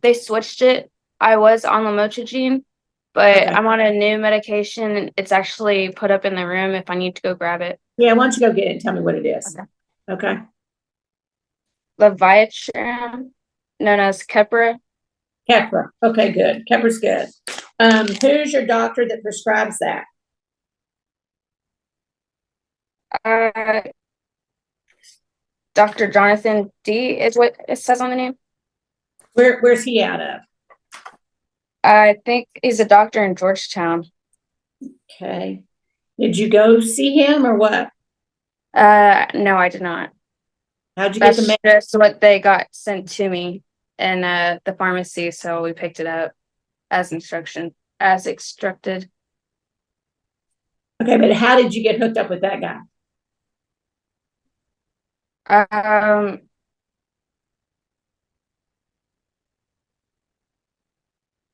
Speaker 11: They switched it. I was on lamotrigine, but I'm on a new medication. It's actually put up in the room if I need to go grab it.
Speaker 1: Yeah, why don't you go get it and tell me what it is? Okay.
Speaker 11: Leviatran, known as Keppra.
Speaker 1: Keppra. Okay, good. Kepra's good. Who's your doctor that prescribes that?
Speaker 11: Dr. Jonathan D is what it says on the name.
Speaker 1: Where's he out of?
Speaker 11: I think he's a doctor in Georgetown.
Speaker 1: Okay. Did you go see him or what?
Speaker 11: No, I did not.
Speaker 1: How'd you get the
Speaker 11: That's just what they got sent to me in the pharmacy, so we picked it up as instructed.
Speaker 1: Okay, but how did you get hooked up with that guy?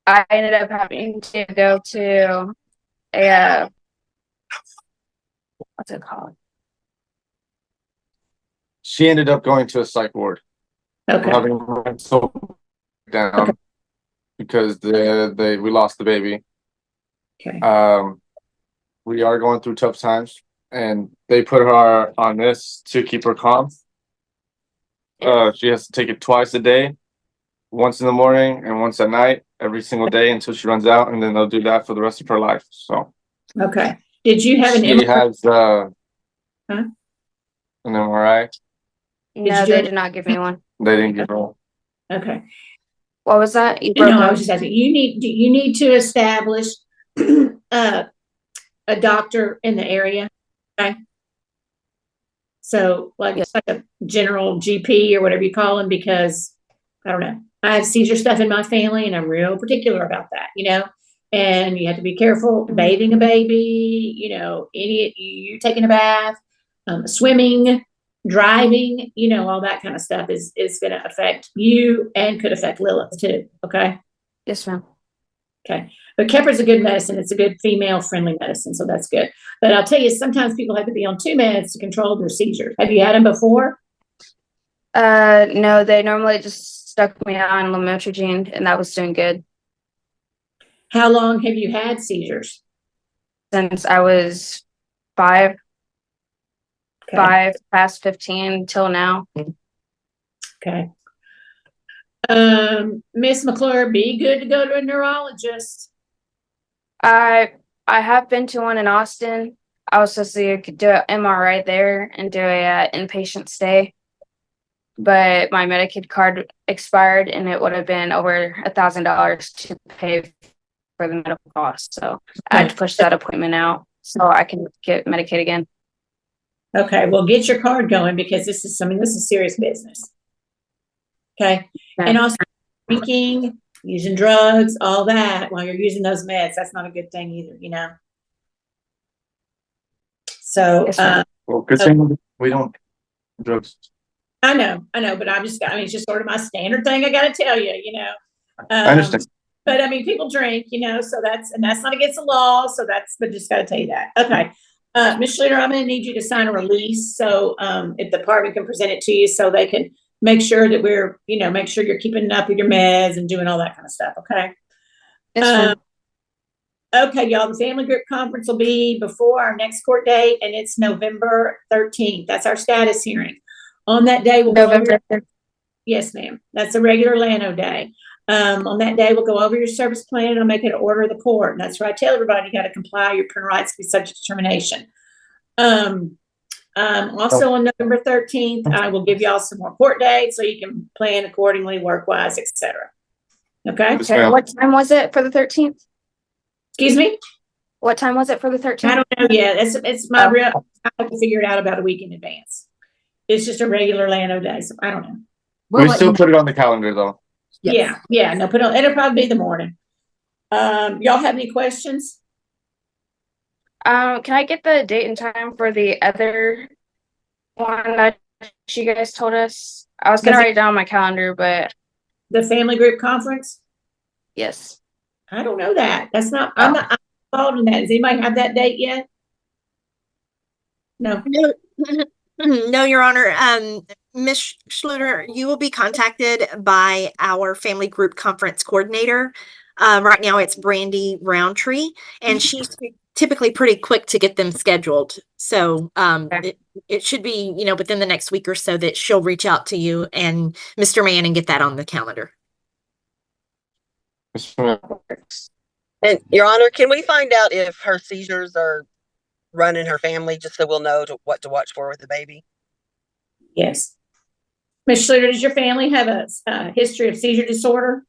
Speaker 11: I ended up having to go to a what's it called?
Speaker 19: She ended up going to a psych ward.
Speaker 1: Okay.
Speaker 19: We're having a mental down because we lost the baby.
Speaker 1: Okay.
Speaker 19: We are going through tough times, and they put her on this to keep her calm. She has to take it twice a day, once in the morning and once at night, every single day until she runs out, and then they'll do that for the rest of her life. So
Speaker 1: Okay. Did you have an
Speaker 19: she
Speaker 1: MRI?
Speaker 19: has an MRI.
Speaker 11: No, they did not give me one.
Speaker 19: They didn't give her one.
Speaker 1: Okay.
Speaker 11: What was that? You
Speaker 1: No,
Speaker 11: broke
Speaker 1: I
Speaker 11: up.
Speaker 1: was just asking, you need to establish a doctor in the area, okay? So like it's like a general GP or whatever you call them, because I don't know, I have seizure stuff in my family and I'm real particular about that, and you have to be careful bathing a baby, you taking a bath, swimming, driving, all that kind of stuff is going to affect you and could affect Lilith too. Okay.
Speaker 11: Yes, ma'am.
Speaker 1: Okay. But Keppler's a good medicine. It's a good female friendly medicine. So that's good. But I'll tell you, sometimes people have to be on 2 meds to control their seizures. Have you had them before?
Speaker 11: No, they normally just stuck me on lamotrigine, and that was doing good.
Speaker 1: How long have you had seizures?
Speaker 11: Since I was 5.
Speaker 1: Okay.
Speaker 11: 5 past 15 till now.
Speaker 1: Okay. Miss McClure, be good to go to a neurologist.
Speaker 11: I have been to one in Austin. I was supposed to do an MRI there and do a inpatient stay, but my Medicaid card expired, and it would have been over $1,000 to pay for the medical costs. So I had to push that appointment out so I can get Medicaid again.
Speaker 1: Okay, well, get your card going, because this is serious business. Okay. And also drinking, using drugs, all that while you're using those meds, that's not a good thing either, So,
Speaker 19: well, good thing we don't drugs.
Speaker 1: I know, but it's just sort of my standard thing. I got to tell you,
Speaker 19: I understand.
Speaker 1: But people drink, so that's not against the law. So but just got to tell you that. Okay. Ms. Schluter, I'm going to need you to sign a release. So, if the department can present it to you so they can make sure that make sure you're keeping up with your meds and doing all that kind of stuff. Okay.
Speaker 11: Yes,
Speaker 1: okay, y'all, the family group conference will be before our next court date, and it's November 13th. That's our status hearing. On that day, yes, ma'am. That's a regular Lano day. On that day, we'll go over your service plan and I'll make it an order of the court. And that's where I tell everybody, you got to comply. Your parental rights to be subject to termination. Also on November 13th, I will give y'all some more court dates so you can plan accordingly, work-wise, etc. Okay.
Speaker 11: Okay. What time was it for the 13th?
Speaker 1: Excuse me?
Speaker 11: What time was it for the 13th?
Speaker 1: I don't know yet. It's my real, I have to figure it out about a week in advance. It's just a regular Lano day, so I don't know.
Speaker 19: We still put it on the calendar though.
Speaker 1: Yes. Yeah. No, it'll probably be the morning. Y'all have any questions?
Speaker 11: Can I get the date and time for the other one that you guys told us? I was gonna write it down on my calendar, but
Speaker 1: the family group conference?
Speaker 11: Yes.
Speaker 1: I don't know that. That's not, I'm not involved in that. Does anybody have that date yet? No.
Speaker 16: No, Your Honor. Ms. Schluter, you will be contacted by our family group conference coordinator. Right now it's Brandy Roundtree, and she's typically pretty quick to get them scheduled. So it should be, within the next week or so that she'll reach out to you and Mr. Mann and get that on the calendar.
Speaker 17: And Your Honor, can we find out if her seizures are run in her family, just so we'll know what to watch for with the baby?
Speaker 1: Yes. Ms. Schluter, does your family have a history of seizure disorder?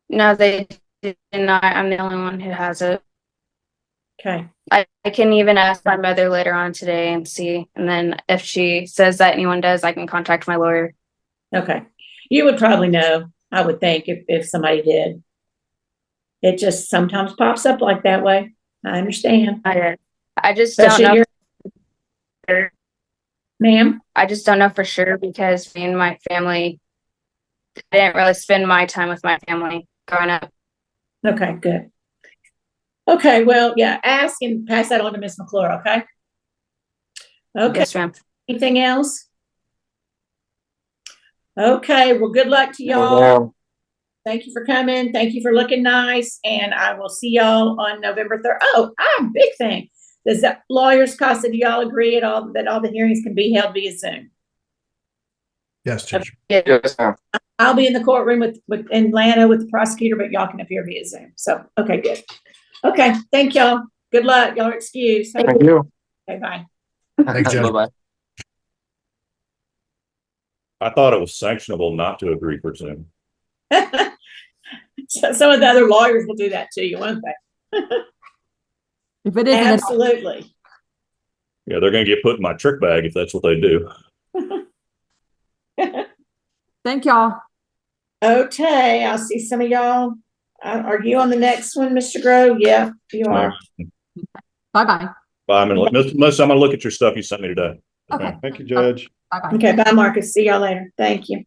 Speaker 11: No, they did not. I'm the only one who has it.
Speaker 1: Okay.
Speaker 11: I can even ask my mother later on today and see. And then if she says that anyone does, I can contact my lawyer.
Speaker 1: Okay. You would probably know. I would think if somebody did. It just sometimes pops up like that way. I understand.
Speaker 11: I just don't
Speaker 1: Especially
Speaker 11: know.
Speaker 1: Ma'am?
Speaker 11: I just don't know for sure because me and my family, I didn't really spend my time with my family growing up.
Speaker 1: Okay, good. Okay, well, yeah, ask and pass that on to Miss McClure, okay? Okay.
Speaker 11: Yes, ma'am.
Speaker 1: Anything else? Okay, well, good luck to y'all. Thank you for coming. Thank you for looking nice. And I will see y'all on November 3rd. Oh, big thing. Does that lawyers cost, do y'all agree at all that all the hearings can be held via Zoom?
Speaker 15: Yes, Judge.
Speaker 19: Yes, ma'am.
Speaker 1: I'll be in the courtroom with in Atlanta with the prosecutor, but y'all can appear via Zoom. So, okay, good. Okay, thank y'all. Good luck. Y'all are excused.
Speaker 19: Thank you.
Speaker 1: Okay, bye.
Speaker 15: Thanks, Judge.
Speaker 19: Bye-bye.
Speaker 12: I thought it was sanctionable not to agree for Zoom.
Speaker 1: So some of the other lawyers will do that to you, won't they?
Speaker 13: If it isn't,
Speaker 1: Absolutely.
Speaker 12: Yeah, they're going to get put in my trick bag if that's what they do.
Speaker 13: thank y'all.
Speaker 1: Okay, I'll see some of y'all. Are you on the next one, Mr. Grove? Yeah, you are.
Speaker 13: Bye-bye.
Speaker 12: Bye. I'm going to look at your stuff you sent me today.
Speaker 13: Okay.
Speaker 14: Thank you, Judge.
Speaker 13: Bye-bye.
Speaker 1: Okay, bye, Marcus. See y'all later. Thank you.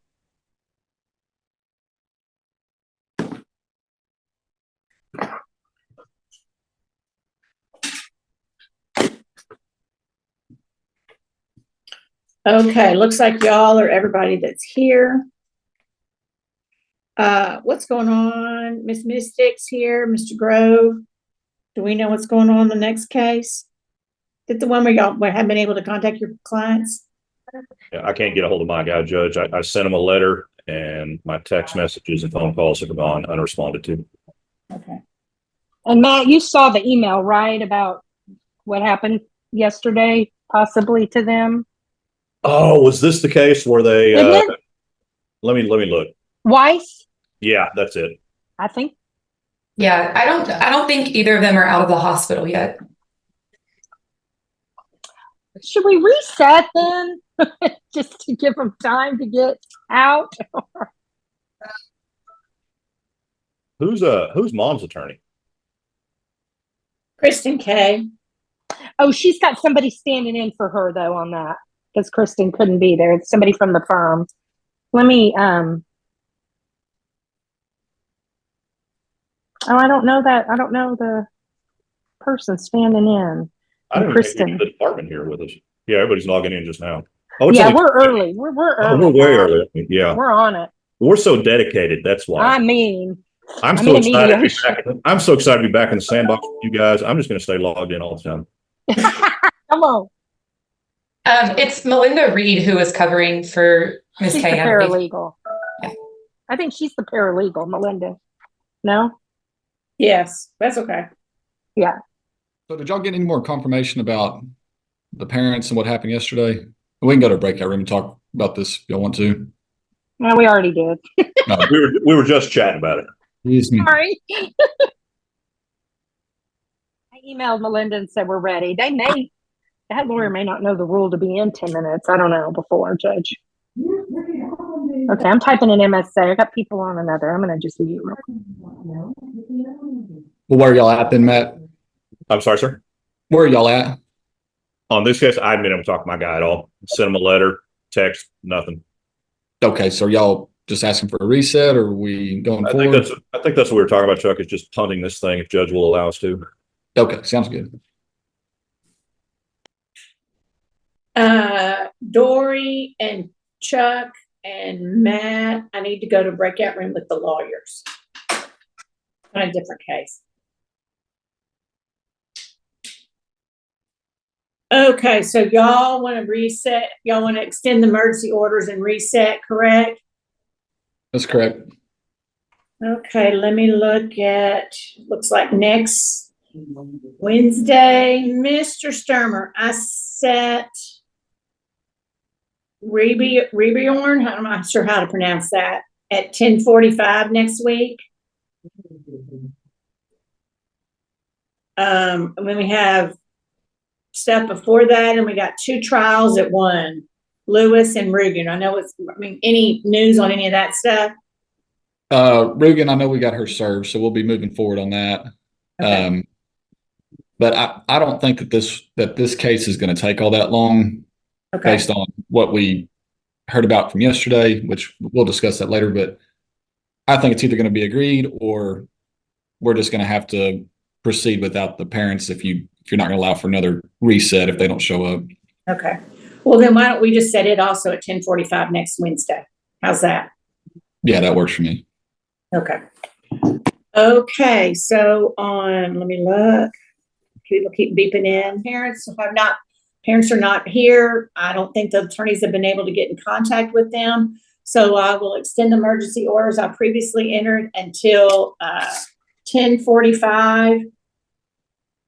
Speaker 1: Okay, looks like y'all are everybody that's here. What's going on? Miss Mystic's here, Mr. Grove. Do we know what's going on in the next case? Did the one where y'all have been able to contact your clients?
Speaker 12: Yeah, I can't get a hold of my guy, Judge. I sent him a letter and my text messages and phone calls have gone unresponded to.
Speaker 1: Okay.
Speaker 20: And Matt, you saw the email, right, about what happened yesterday, possibly to them?
Speaker 12: Oh, was this the case where they,
Speaker 20: Isn't it?
Speaker 12: let me look.
Speaker 20: Weiss,
Speaker 12: Yeah, that's it.
Speaker 20: I think.
Speaker 21: Yeah, I don't think either of them are out of the hospital yet.
Speaker 20: Should we reset then? Just to give them time to get out?
Speaker 12: Who's mom's attorney?
Speaker 1: Kristen K.
Speaker 20: Oh, she's got somebody standing in for her though on that because Kristen couldn't be there. It's somebody from the firm. Let me oh, I don't know that. I don't know the person standing in.
Speaker 12: I didn't
Speaker 20: Kristen.
Speaker 12: think the department here with us. Yeah, everybody's logging in just now. Oh, it's
Speaker 20: Yeah,
Speaker 12: only-
Speaker 20: we're early. We're early.
Speaker 12: we're way
Speaker 20: Matt.
Speaker 12: early. Yeah.
Speaker 20: We're on it.
Speaker 12: We're so dedicated. That's why.
Speaker 20: I mean,
Speaker 12: I'm
Speaker 20: in
Speaker 12: so
Speaker 20: a
Speaker 12: excited to be
Speaker 20: mediation.
Speaker 12: back. I'm so excited to be back in the sandbox with you guys. I'm just going to stay logged in all the time.
Speaker 20: Come on.
Speaker 21: It's Melinda Reed who is covering for Ms.
Speaker 20: She's
Speaker 21: K.
Speaker 20: the
Speaker 21: I believe.
Speaker 20: paralegal. I think she's the paralegal, Melinda. No?
Speaker 1: Yes, that's okay.
Speaker 20: Yeah.
Speaker 22: So did y'all get any more confirmation about the parents and what happened yesterday? We can go to a breakout room and talk about this if y'all want to.
Speaker 20: No, we already did.
Speaker 22: No.
Speaker 12: We were just chatting about it.
Speaker 22: Excuse me.
Speaker 20: Sorry. I emailed Melinda and said we're ready. That lawyer may not know the rule to be in 10 minutes. I don't know before, Judge. Okay, I'm typing in MSA. I got people on another. I'm going to just mute.
Speaker 22: Well, where are y'all at then, Matt?
Speaker 12: I'm sorry, sir.
Speaker 22: Where are y'all at?
Speaker 12: On this case, I haven't been able to talk to my guy at all. Sent him a letter, text, nothing.
Speaker 22: Okay, so y'all just asking for a reset, or are we going forward?
Speaker 12: I think that's what we were talking about, Chuck, is just punting this thing if judge will allow us to.
Speaker 22: Okay, sounds good.
Speaker 1: Dory and Chuck and Matt, I need to go to breakout room with the lawyers on a different case. Okay, so y'all want to reset, y'all want to extend the emergency orders and reset, correct?
Speaker 22: That's correct.
Speaker 1: Okay, let me look at, looks like next Wednesday, Mr. Sturmer, I set Rebiorn, I'm not sure how to pronounce that, at 10:45 next week. And then we have stuff before that, and we got 2 trials at one, Lewis and Rugen. I know any news on any of that stuff?
Speaker 22: Rugen, I know we got her served, so we'll be moving forward on that.
Speaker 1: Okay.
Speaker 22: But I don't think that this case is going to take all that long
Speaker 1: Okay.
Speaker 22: based on what we heard about from yesterday, which we'll discuss that later. But I think it's either going to be agreed or we're just going to have to proceed without the parents if you're not going to allow for another reset if they don't show up.
Speaker 1: Okay. Well, then why don't we just set it also at 10:45 next Wednesday? How's that?
Speaker 22: Yeah, that works for me.
Speaker 1: Okay. Okay. So let me look. People keep beeping in. Parents are not here. I don't think the attorneys have been able to get in contact with them. So I will extend the emergency orders I previously entered until 10:45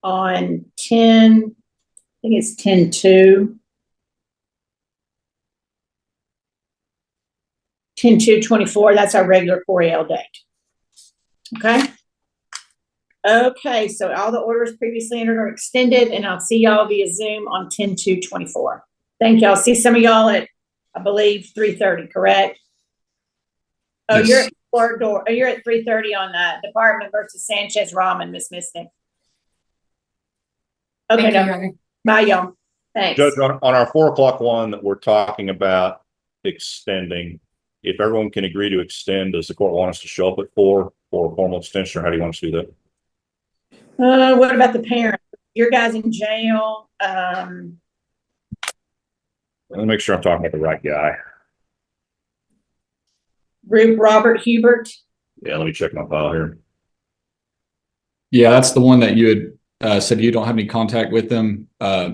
Speaker 1: on 10, I think it's 10/2. 10/2/24, that's our regular Coriel date. Okay. Okay, so all the orders previously entered are extended, and I'll see y'all via Zoom on 10/2/24. Thank y'all. See some of y'all at, I believe, 3:30, correct? Oh,
Speaker 22: Yes.
Speaker 1: you're at court door. Oh, you're at 3:30 on Department versus Sanchez Ramen, Miss Mystic. Okay, no. Bye, y'all. Thanks.
Speaker 12: Judge, on our 4 o'clock one that we're talking about extending, if everyone can agree to extend, does the court want us to show up at 4 for a formal extension, or how do you want us to do that?
Speaker 1: What about the parents? Your guys in jail.
Speaker 12: Let me make sure I'm talking about the right guy.
Speaker 1: Robert Hubert.
Speaker 12: Yeah, let me check my file here.
Speaker 22: Yeah, that's the one that you had said you don't have any contact with them.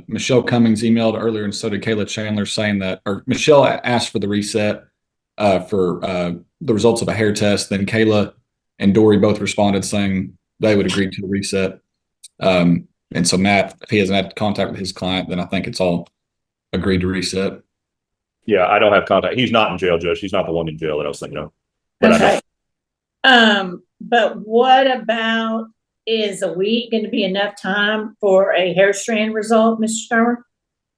Speaker 22: Michelle Cummings emailed earlier, and so did Kayla Chandler, saying that, or Michelle asked for the reset for the results of a hair test. Then Kayla and Dory both responded saying they would agree to the reset. And so Matt, if he hasn't had contact with his client, then I think it's all agreed to reset.
Speaker 12: Yeah, I don't have contact. He's not in jail, Judge. He's not the one in jail that I was thinking of. But
Speaker 1: Okay. But what about, is a week going to be enough time for a hair strand result, Mr. Sturmer?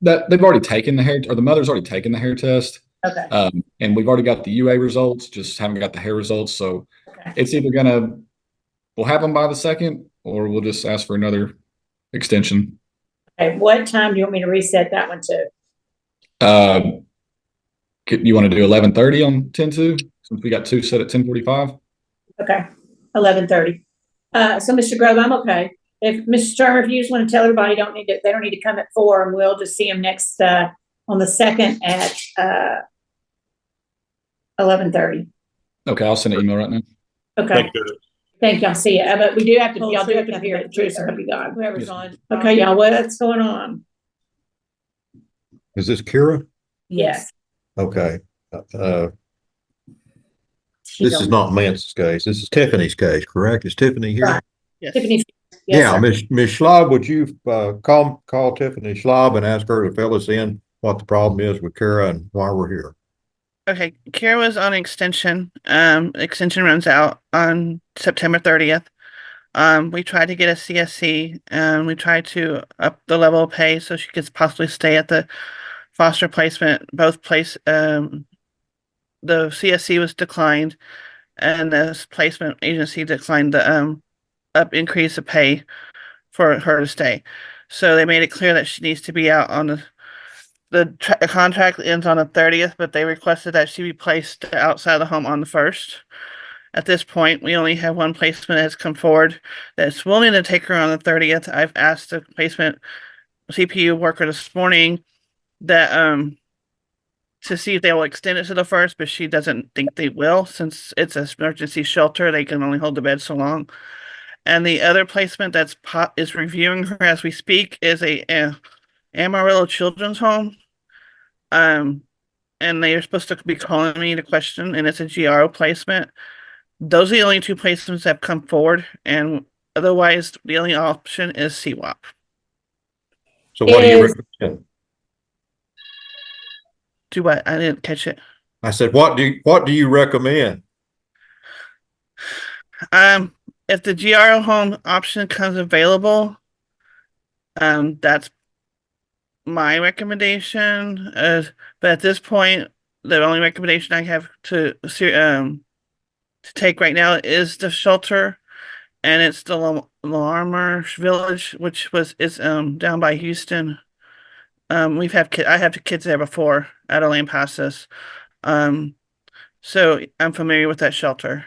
Speaker 22: That they've already taken the hair, or the mother's already taken the hair test.
Speaker 1: Okay.
Speaker 22: And we've already got the UA results, just haven't got the hair results. So it's either we'll have them by the 2nd, or we'll just ask for another extension.
Speaker 1: Okay. What time do you want me to reset that one to?
Speaker 22: You want to do 11:30 on 10/2, since we got 2 set at 10:45?
Speaker 1: Okay. 11:30. So Mr. Grove, I'm okay. If Mr. Sturmer, if you just want to tell everybody they don't need to come at 4, and we'll just see them next on the 2nd at 11:30.
Speaker 22: Okay, I'll send an email right now.
Speaker 1: Okay. Thank y'all. See ya. But y'all do have to be here at 3, so be gone. Whoever's on. Okay, y'all, what's going on?
Speaker 3: Is this Kira?
Speaker 1: Yes.
Speaker 3: Okay. This is not Mance's case. This is Tiffany's case, correct? Is Tiffany here?
Speaker 1: Right. Yes. Tiffany. Yes,
Speaker 3: Yeah,
Speaker 1: sir.
Speaker 3: Ms. Schlob, would you call Tiffany Schlob and ask her to fill us in what the problem is with Kara and why we're here?
Speaker 5: Okay, Kara was on extension. Extension runs out on September 30th. We tried to get a CSC, and we tried to up the level of pay so she could possibly stay at the foster placement. The CSC was declined, and the placement agency declined the increase of pay for her to stay. So they made it clear that she needs to be out on the contract ends on the 30th, but they requested that she be placed outside the home on the 1st. At this point, we only have one placement that has come forward that's willing to take her on the 30th. I've asked the placement CPU worker this morning that to see if they will extend it to the 1st, but she doesn't think they will, since it's an emergency shelter. They can only hold the bed so long. And the other placement is reviewing her as we speak is a Amarillo Children's Home. And they are supposed to be calling me to question, and it's a GRO placement. Those are the only 2 placements that have come forward, and otherwise the only option is CWAP.
Speaker 3: So what do you recommend?
Speaker 5: Do what? I didn't catch it.
Speaker 3: I said, what do you recommend?
Speaker 5: If the GRO home option comes available, that's my recommendation. But at this point, the only recommendation I have to to take right now is the shelter, and it's the Larmer Village, which is down by Houston. I have kids there before at Lampasas. So I'm familiar with that shelter.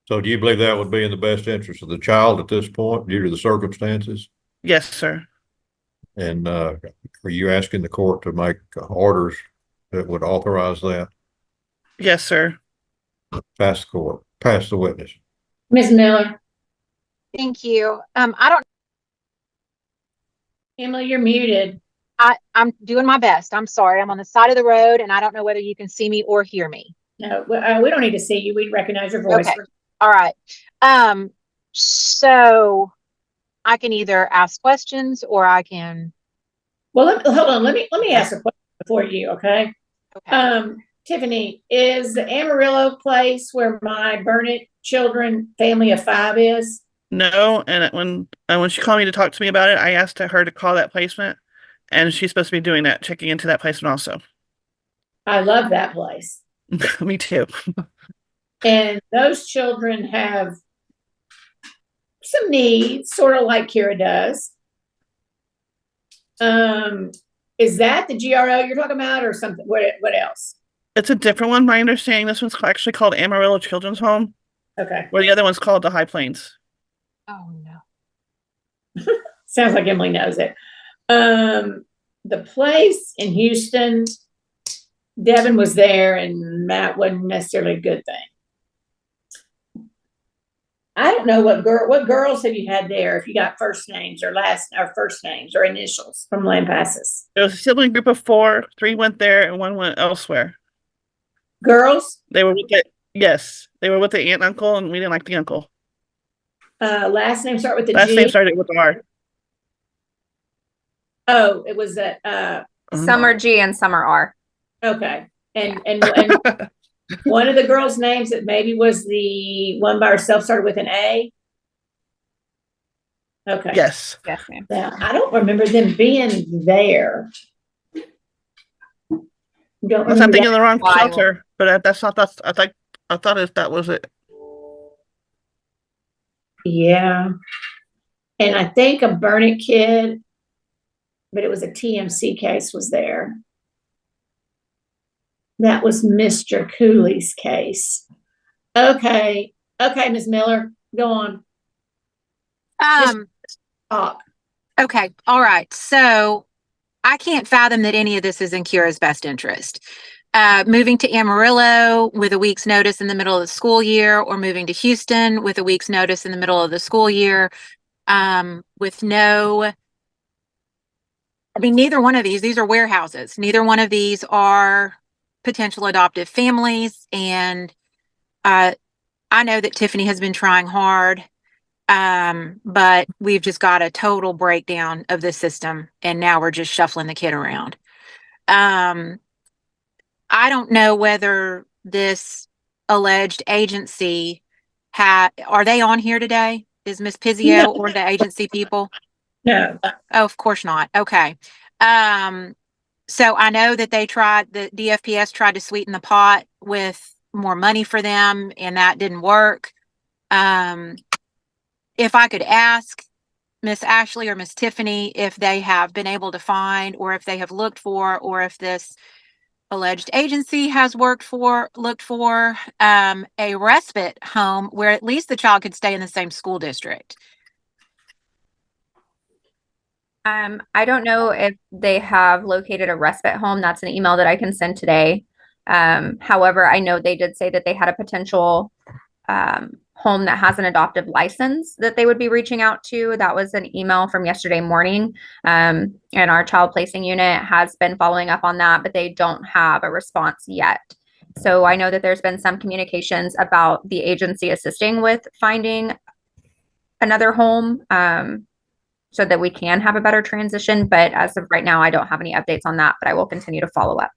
Speaker 3: So do you believe that would be in the best interest of the child at this point due to the circumstances?
Speaker 5: Yes, sir.
Speaker 3: And are you asking the court to make orders that would authorize that?
Speaker 5: Yes, sir.
Speaker 3: Pass the court, pass the witness.
Speaker 1: Ms. Miller,
Speaker 7: Thank you. I don't,
Speaker 1: Emily, you're muted.
Speaker 7: I'm doing my best. I'm sorry. I'm on the side of the road and I don't know whether you can see me or hear me.
Speaker 1: No, we don't need to see you. We recognize your voice.
Speaker 7: Okay. All right. So I can either ask questions or I can.
Speaker 1: Well, hold on. Let me ask a question before you. Okay. Tiffany, is the Amarillo place where my Burnett children family of 5 is?
Speaker 5: No, and when she called me to talk to me about it, I asked her to call that placement, and she's supposed to be doing that, checking into that placement also.
Speaker 1: I love that place.
Speaker 5: Me too.
Speaker 1: And those children have some needs, sort of like Kira does. Is that the GRO you're talking about, or something? What else?
Speaker 5: It's a different one. My understanding, this one's actually called Amarillo Children's Home.
Speaker 1: Okay.
Speaker 5: Where the other one's called the High Plains.
Speaker 7: Oh no.
Speaker 1: Sounds like Emily knows it. The place in Houston, Devin was there, and Matt wasn't necessarily a good thing. I don't know what girls have you had there, if you got first names or first names or initials from Lampasas.
Speaker 5: There was a sibling group of 4. 3 went there and 1 went elsewhere.
Speaker 1: Girls?
Speaker 5: They were with yes. They were with the aunt and uncle, and we didn't like the uncle.
Speaker 1: Last name start with the
Speaker 5: Last
Speaker 1: G?
Speaker 5: name started with R.
Speaker 1: Oh, it was
Speaker 8: some are G and some are R.
Speaker 1: Okay. And one of the girls' names that maybe was the one by herself started with an A. Okay.
Speaker 5: Yes.
Speaker 8: Yes, ma'am.
Speaker 1: Now, I don't remember them being there.
Speaker 5: Unless I'm thinking of the wrong shelter, but that's not I thought that was it.
Speaker 1: Yeah. And I think a Burnett kid, but it was a TMC case, was there. That was Mr. Cooley's case. Okay. Okay, Ms. Miller, go on. Talk.
Speaker 7: Okay. All right. So I can't fathom that any of this is in Kira's best interest. Moving to Amarillo with a week's notice in the middle of the school year, or moving to Houston with a week's notice in the middle of the school year, with no, neither one of these are warehouses. Neither one of these are potential adoptive families. And I know that Tiffany has been trying hard, but we've just got a total breakdown of the system, and now we're just shuffling the kid around. I don't know whether this alleged agency are they on here today? Is Miss Pizzio or the agency people?
Speaker 1: No.
Speaker 7: Oh, of course not. Okay. So I know that the DFPS tried to sweeten the pot with more money for them, and that didn't work. If I could ask Miss Ashley or Miss Tiffany if they have been able to find, or if they have looked for, or if this alleged agency has looked for a respite home where at least the child could stay in the same school district.
Speaker 8: I don't know if they have located a respite home. That's an email that I can send today. However, I know they did say that they had a potential home that has an adoptive license that they would be reaching out to. That was an email from yesterday morning. And our child placing unit has been following up on that, but they don't have a response yet. So I know that there's been some communications about the agency assisting with finding another home, so that we can have a better transition. But as of right now, I don't have any updates on that, but I will continue to follow up.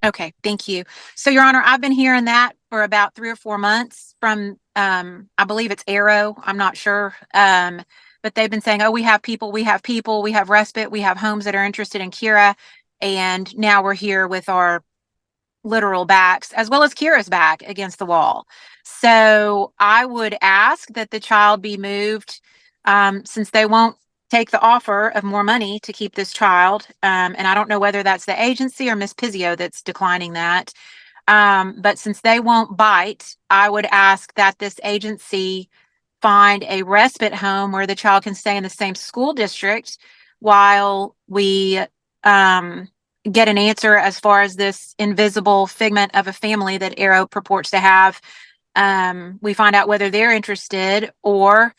Speaker 7: Okay, thank you. So, Your Honor, I've been hearing that for about 3 or 4 months from, I believe it's Arrow. I'm not sure. But they've been saying, oh, we have people, we have respite, we have homes that are interested in Kira. And now we're here with our literal backs, as well as Kira's back against the wall. So I would ask that the child be moved, since they won't take the offer of more money to keep this child. And I don't know whether that's the agency or Miss Pizzio that's declining that. But since they won't bite, I would ask that this agency find a respite home where the child can stay in the same school district while we get an answer as far as this invisible figment of a family that Arrow purports to have. We find out whether they're interested, or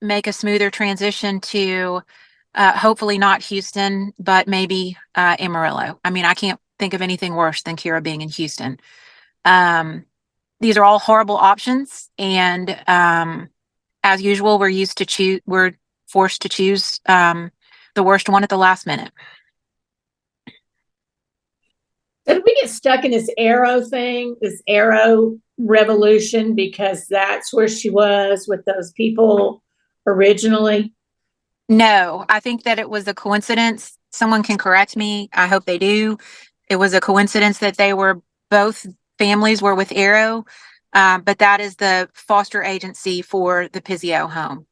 Speaker 7: make a smoother transition to hopefully not Houston, but maybe Amarillo. I mean, I can't think of anything worse than Kira being in Houston. These are all horrible options, and as usual, we're forced to choose the worst one at the last minute.
Speaker 1: So did we get stuck in this Arrow thing, this Arrow revolution, because that's where she was with those people originally?
Speaker 7: No, I think that it was a coincidence. Someone can correct me. I hope they do. It was a coincidence that they were both families were with Arrow, but that is the foster agency for the Pizzio home.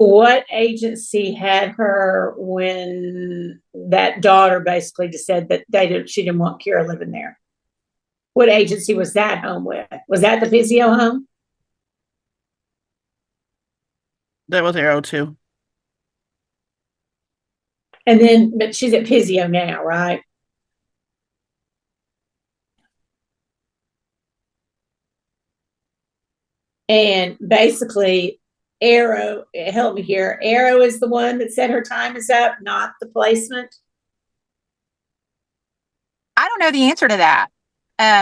Speaker 1: What agency had her when that daughter basically just said that she didn't want Kira living there? What agency was that home with? Was that the Pizzio home?
Speaker 5: That was Arrow too.
Speaker 1: And then, but she's at Pizzio now, right? And basically, Arrow, help me here. Arrow is the one that said her time is up, not the placement.
Speaker 7: I don't know the answer to that.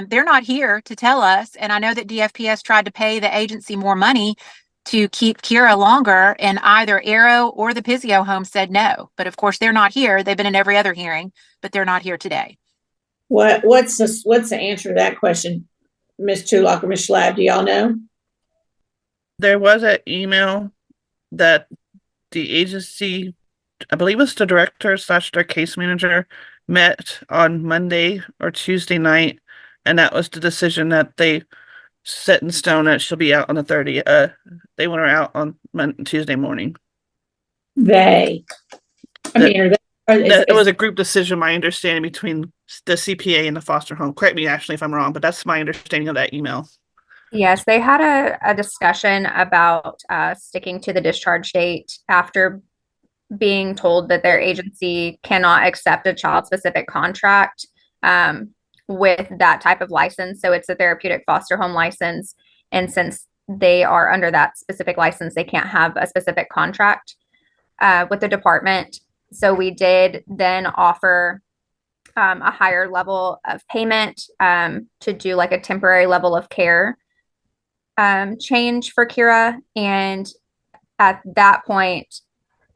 Speaker 7: They're not here to tell us. And I know that DFPS tried to pay the agency more money to keep Kira longer, and either Arrow or the Pizzio home said no. But of course, they're not here. They've been in every other hearing, but they're not here today.
Speaker 1: What's the answer to that question, Ms. Chulock or Ms. Schlapp? Do y'all know?
Speaker 5: There was an email that the agency, I believe it's the director / their case manager, met on Monday or Tuesday night, and that was the decision that they set in stone that she'll be out on the 30th. They want her out on Tuesday morning.
Speaker 1: It
Speaker 5: was a group decision, my understanding, between the CPA and the foster home. Correct me, Ashley, if I'm wrong, but that's my understanding of that email.
Speaker 8: Yes, they had a discussion about sticking to the discharge date after being told that their agency cannot accept a child-specific contract with that type of license. So it's a therapeutic foster home license. And since they are under that specific license, they can't have a specific contract with the department. So we did then offer a higher level of payment to do like a temporary level of care change for Kira. And at that point,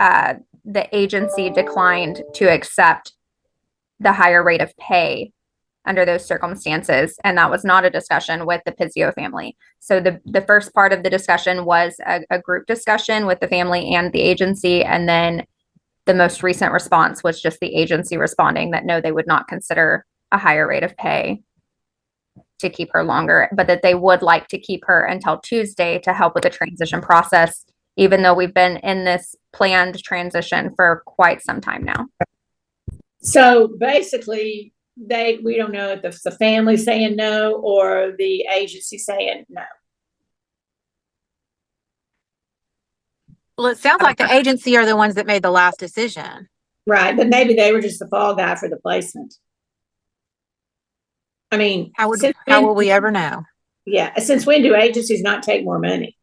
Speaker 8: the agency declined to accept the higher rate of pay under those circumstances. And that was not a discussion with the Pizzio family. So the first part of the discussion was a group discussion with the family and the agency. And then the most recent response was just the agency responding that no, they would not consider a higher rate of pay to keep her longer, but that they would like to keep her until Tuesday to help with the transition process, even though we've been in this planned transition for quite some time now.
Speaker 1: So basically, we don't know if it's the family saying no or the agency saying no.
Speaker 7: Well, it sounds like the agency are the ones that made the last decision.
Speaker 1: Right, but maybe they were just the fall guy for the placement. I mean,
Speaker 7: how will we ever know?
Speaker 1: Yeah, since when do agencies not take more money?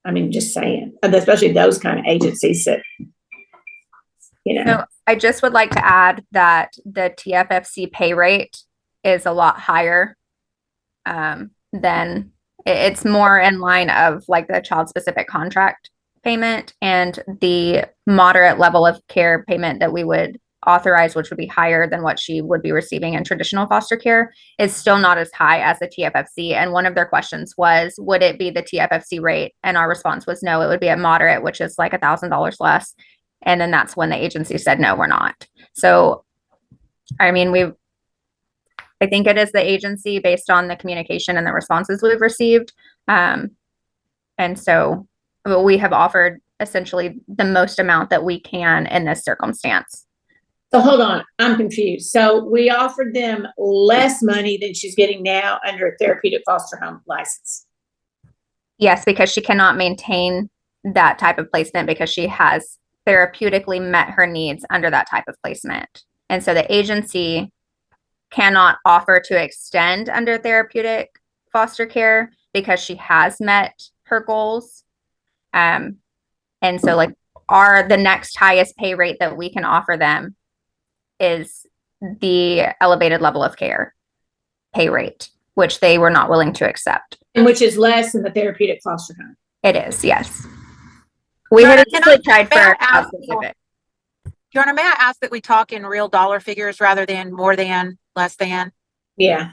Speaker 1: I mean, just saying, especially those kind of agencies that, you know.
Speaker 8: So I just would like to add that the TFFC pay rate is a lot higher than it's more in line of like the child specific contract payment, and the moderate level of care payment that we would authorize, which would be higher than what she would be receiving in traditional foster care, is still not as high as the TFFC. And one of their questions was, would it be the TFFC rate? And our response was no, it would be a moderate, which is like $1,000 less. And then that's when the agency said, no, we're not. So I mean, I think it is the agency based on the communication and the responses we've received. And so we have offered essentially the most amount that we can in this circumstance.
Speaker 1: So hold on, I'm confused. So we offered them less money than she's getting now under a therapeutic foster home license.
Speaker 8: Yes, because she cannot maintain that type of placement because she has therapeutically met her needs under that type of placement. And so the agency cannot offer to extend under therapeutic foster care because she has met her goals. And so like the next highest pay rate that we can offer them is the elevated level of care pay rate, which they were not willing to accept.
Speaker 1: And which is less than the therapeutic foster home.
Speaker 8: It is, yes. We had initially tried for a specific.
Speaker 7: Your Honor, may I ask that we talk in real dollar figures rather than more than, less than?
Speaker 1: Yeah.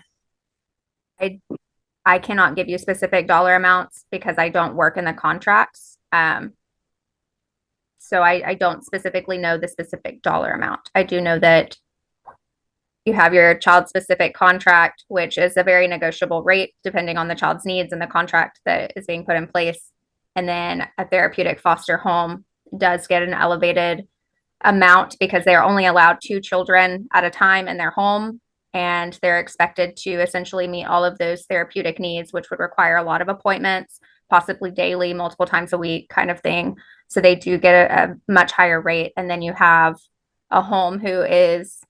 Speaker 8: I cannot give you specific dollar amounts because I don't work in the contracts. So I don't specifically know the specific dollar amount. I do know that you have your child specific contract, which is a very negotiable rate depending on the child's needs and the contract that is being put in place. And then a therapeutic foster home does get an elevated amount because they're only allowed 2 children at a time in their home. And they're expected to essentially meet all of those therapeutic needs, which would require a lot of appointments, possibly daily, multiple times a week kind of thing. So they do get a much higher rate. And then you have a home who is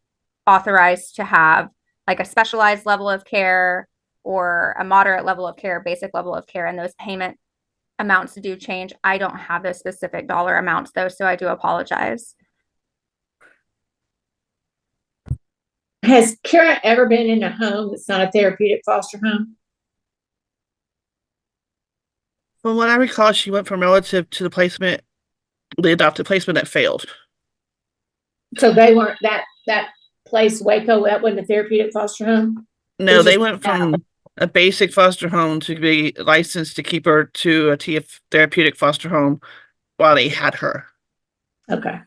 Speaker 8: authorized to have like a specialized level of care or a moderate level of care, basic level of care, and those payment amounts do change. I don't have those specific dollar amounts though, so I do apologize.
Speaker 1: Has Kara ever been in a home that's not a therapeutic foster home?
Speaker 5: From what I recall, she went from relative to the adopted placement that failed.
Speaker 1: So they weren't that place, Waco, that wasn't a therapeutic foster home?
Speaker 5: No, they went from a basic foster home to be licensed to keep her to a therapeutic foster home while they had her.
Speaker 1: Okay.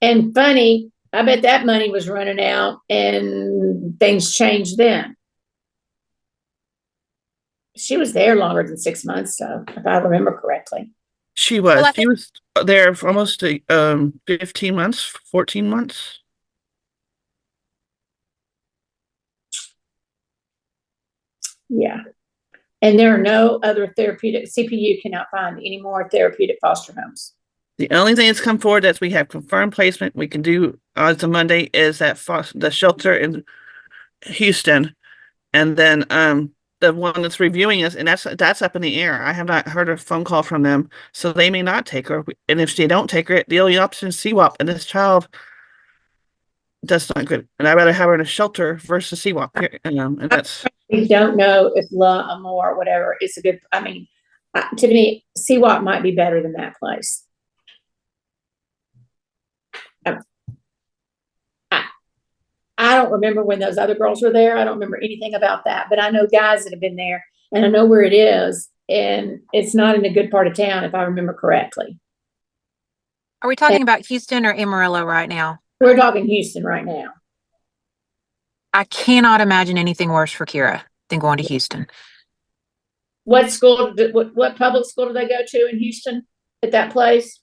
Speaker 1: And funny, I bet that money was running out and things changed then. She was there longer than 6 months, so if I remember correctly.
Speaker 5: She was. She was there for almost 15 months, 14 months.
Speaker 1: Yeah. And there are no other therapeutic, CPU cannot find any more therapeutic foster homes.
Speaker 5: The only thing that's come forward that we have confirmed placement we can do as of Monday is that the shelter in Houston. And then the one that's reviewing us, and that's up in the air. I have not heard a phone call from them, so they may not take her. And if they don't take her, the only option is CWAP. And this child, that's not good. And I'd rather have her in a shelter versus CWAP. And that's.
Speaker 1: We don't know if La Amor or whatever is a good. I mean, Tiffany, CWAP might be better than that place. I don't remember when those other girls were there. I don't remember anything about that, but I know guys that have been there and I know where it is, and it's not in a good part of town if I remember correctly.
Speaker 7: Are we talking about Houston or Amarillo right now?
Speaker 1: We're talking Houston right now.
Speaker 7: I cannot imagine anything worse for Kira than going to Houston.
Speaker 1: What school, what public school do they go to in Houston at that place?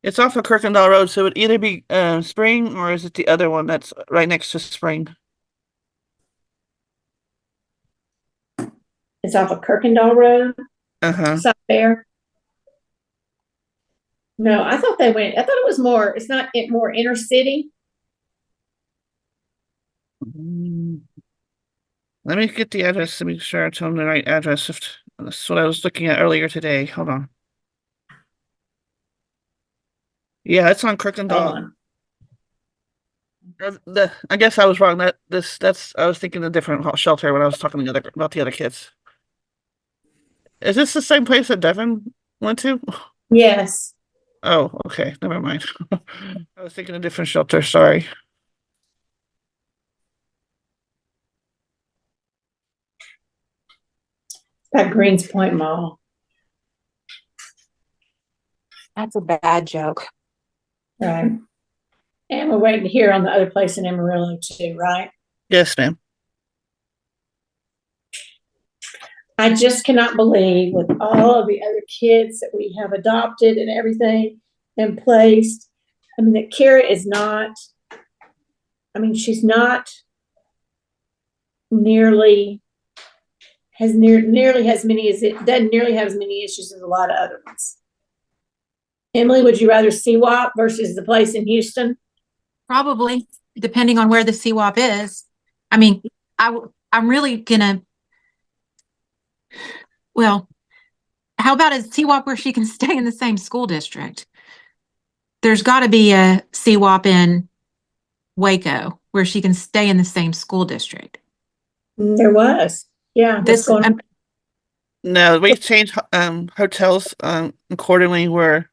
Speaker 5: It's off of Kirkendall Road, so it would either be Spring or is it the other one that's right next to Spring?
Speaker 1: It's off of Kirkendall Road. It's up there. No, I thought it was more, it's not more inner city.
Speaker 5: Let me get the address to make sure I tell them the right address. That's what I was looking at earlier today. Hold on. Yeah, it's on Kirkendall. I guess I was wrong. I was thinking a different shelter when I was talking about the other kids. Is this the same place that Devin went to?
Speaker 1: Yes.
Speaker 5: Oh, okay. Never mind. I was thinking a different shelter. Sorry.
Speaker 1: That Greens Point Mall.
Speaker 7: That's a bad joke.
Speaker 1: Right. And we're waiting to hear on the other place in Amarillo too, right?
Speaker 5: Yes, ma'am.
Speaker 1: I just cannot believe with all of the other kids that we have adopted and everything and placed. I mean, that Kara is not, I mean, she's not nearly has nearly as many as it doesn't nearly have as many issues as a lot of other ones. Emily, would you rather CWAP versus the place in Houston?
Speaker 7: Probably, depending on where the CWAP is. I mean, I'm really gonna, well, how about a CWAP where she can stay in the same school district? There's got to be a CWAP in Waco where she can stay in the same school district.
Speaker 1: There was. Yeah.
Speaker 7: This,
Speaker 5: No, we've changed hotels accordingly where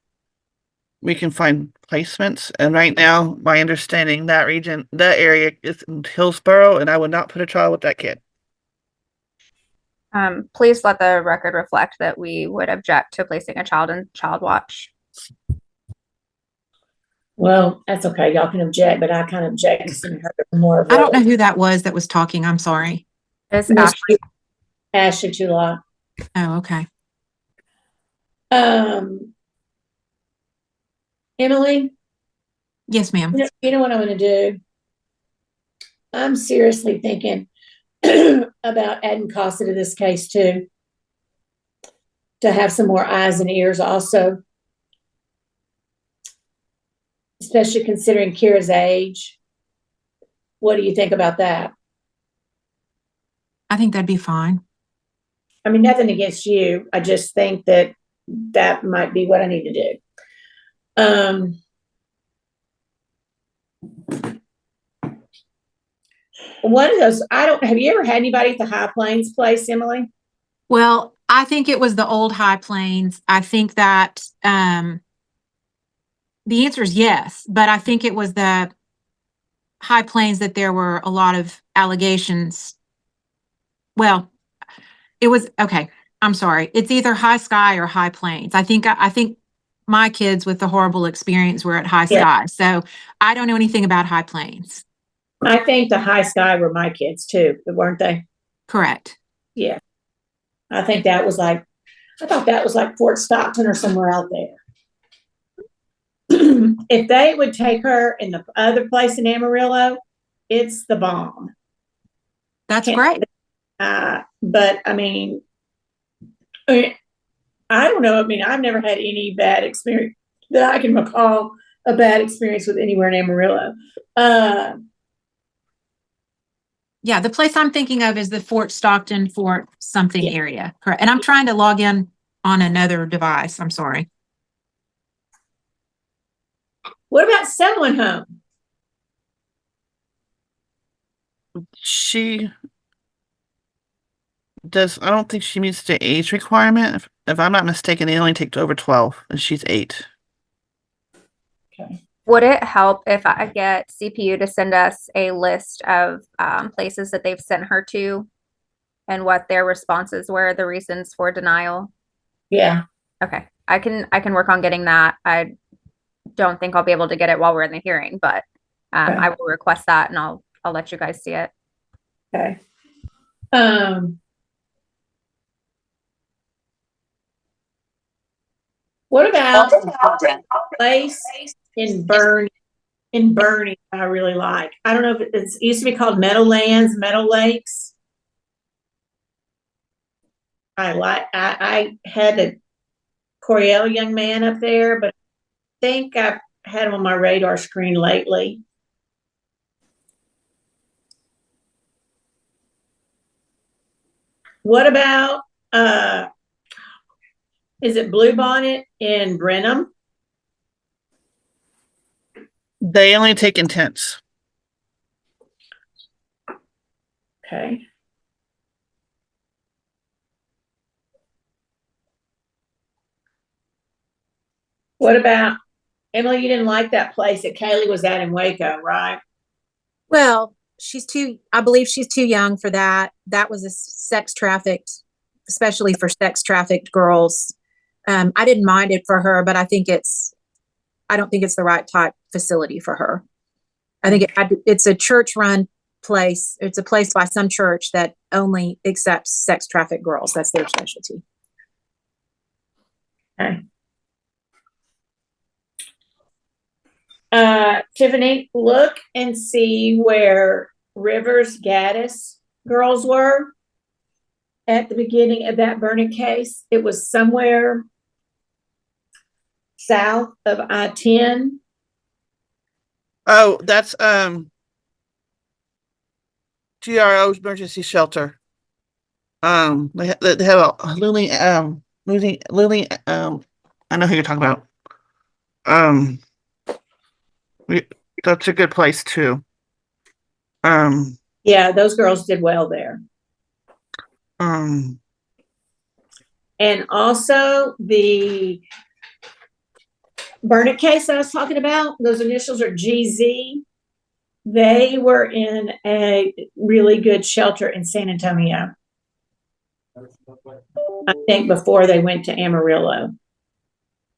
Speaker 5: we can find placements. And right now, my understanding that region, that area is in Hillsborough, and I would not put a child with that kid.
Speaker 8: Please let the record reflect that we would object to placing a child in child watch.
Speaker 1: well, that's okay. Y'all can object, but I kind of object to seeing her more of
Speaker 7: I don't know who that was talking. I'm sorry.
Speaker 8: It's Ashley.
Speaker 1: Ashley Tulot.
Speaker 7: Oh, okay.
Speaker 1: Emily?
Speaker 7: Yes, ma'am.
Speaker 1: You know what I'm going to do? I'm seriously thinking about adding Casa to this case too. To have some more eyes and ears also. Especially considering Kira's age. What do you think about that?
Speaker 7: I think that'd be fine.
Speaker 1: I mean, nothing against you. I just think that that might be what I need to do. One of those, have you ever had anybody at the High Plains place, Emily?
Speaker 7: Well, I think it was the old High Plains. I think that the answer is yes, but I think it was the High Plains that there were a lot of allegations. Well, it was, okay, I'm sorry. It's either High Sky or High Plains. I think my kids with the horrible experience were at High Sky. So I don't know anything about High Plains.
Speaker 1: I think the High Sky were my kids too, weren't they?
Speaker 7: Correct.
Speaker 1: Yeah. I think that was I thought that was like Fort Stockton or somewhere out there. If they would take her in the other place in Amarillo, it's the bomb.
Speaker 7: That's great.
Speaker 1: But I mean, I don't know. I mean, I've never had any bad experience that I can recall a bad experience with anywhere in Amarillo.
Speaker 7: Yeah, the place I'm thinking of is the Fort Stockton, Fort something area. Correct. And I'm trying to log in on another device. I'm sorry.
Speaker 1: What about Sibling Home?
Speaker 5: She does, I don't think she meets the age requirement. If I'm not mistaken, they only take over 12 and she's 8.
Speaker 1: Okay.
Speaker 8: Would it help if I get CPU to send us a list of places that they've sent her to and what their responses were, the reasons for denial?
Speaker 1: Yeah.
Speaker 8: Okay. I can work on getting that. I don't think I'll be able to get it while we're in the hearing, but
Speaker 1: Okay.
Speaker 8: I will request that and I'll let you guys see it.
Speaker 1: Okay. What about a place in Bernie? I really like. I don't know if it used to be called Meadowlands, Meadow Lakes. I had a Coriel young man up there, but I think I've had him on my radar screen lately. What about is it Bluebonnet in Brenham?
Speaker 5: They only take intents.
Speaker 1: Okay. What about Emily? You didn't like that place that Kaylee was at in Waco, right?
Speaker 7: Well, I believe she's too young for that. That was a sex trafficked, especially for sex trafficked girls. I didn't mind it for her, but I don't think it's the right type facility for her. I think it's a church-run place. It's a place by some church that only accepts sex trafficked girls. That's their specialty.
Speaker 1: Okay. Tiffany, look and see where Rivers Gaddis girls were at the beginning of that burning case. It was somewhere south of I-10.
Speaker 5: Oh, that's GRO emergency shelter. They have a Lily, I know who you're talking about. That's a good place too.
Speaker 1: Yeah, those girls did well there. And also the Burnett case I was talking about, those initials are GZ. They were in a really good shelter in San Antonio. I think before they went to Amarillo.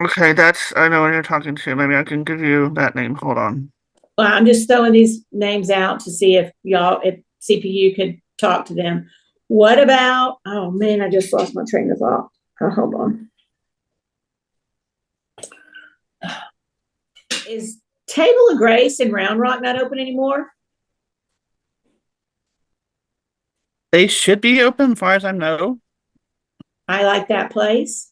Speaker 5: Okay, I know what you're talking to. Maybe I can give you that name. Hold on.
Speaker 1: Well, I'm just throwing these names out to see if CPU could talk to them. What about, oh man, I just lost my train of thought. Oh, hold on. Is Table of Grace in Round Rock not open anymore?
Speaker 5: They should be open, as far as I know.
Speaker 1: I like that place.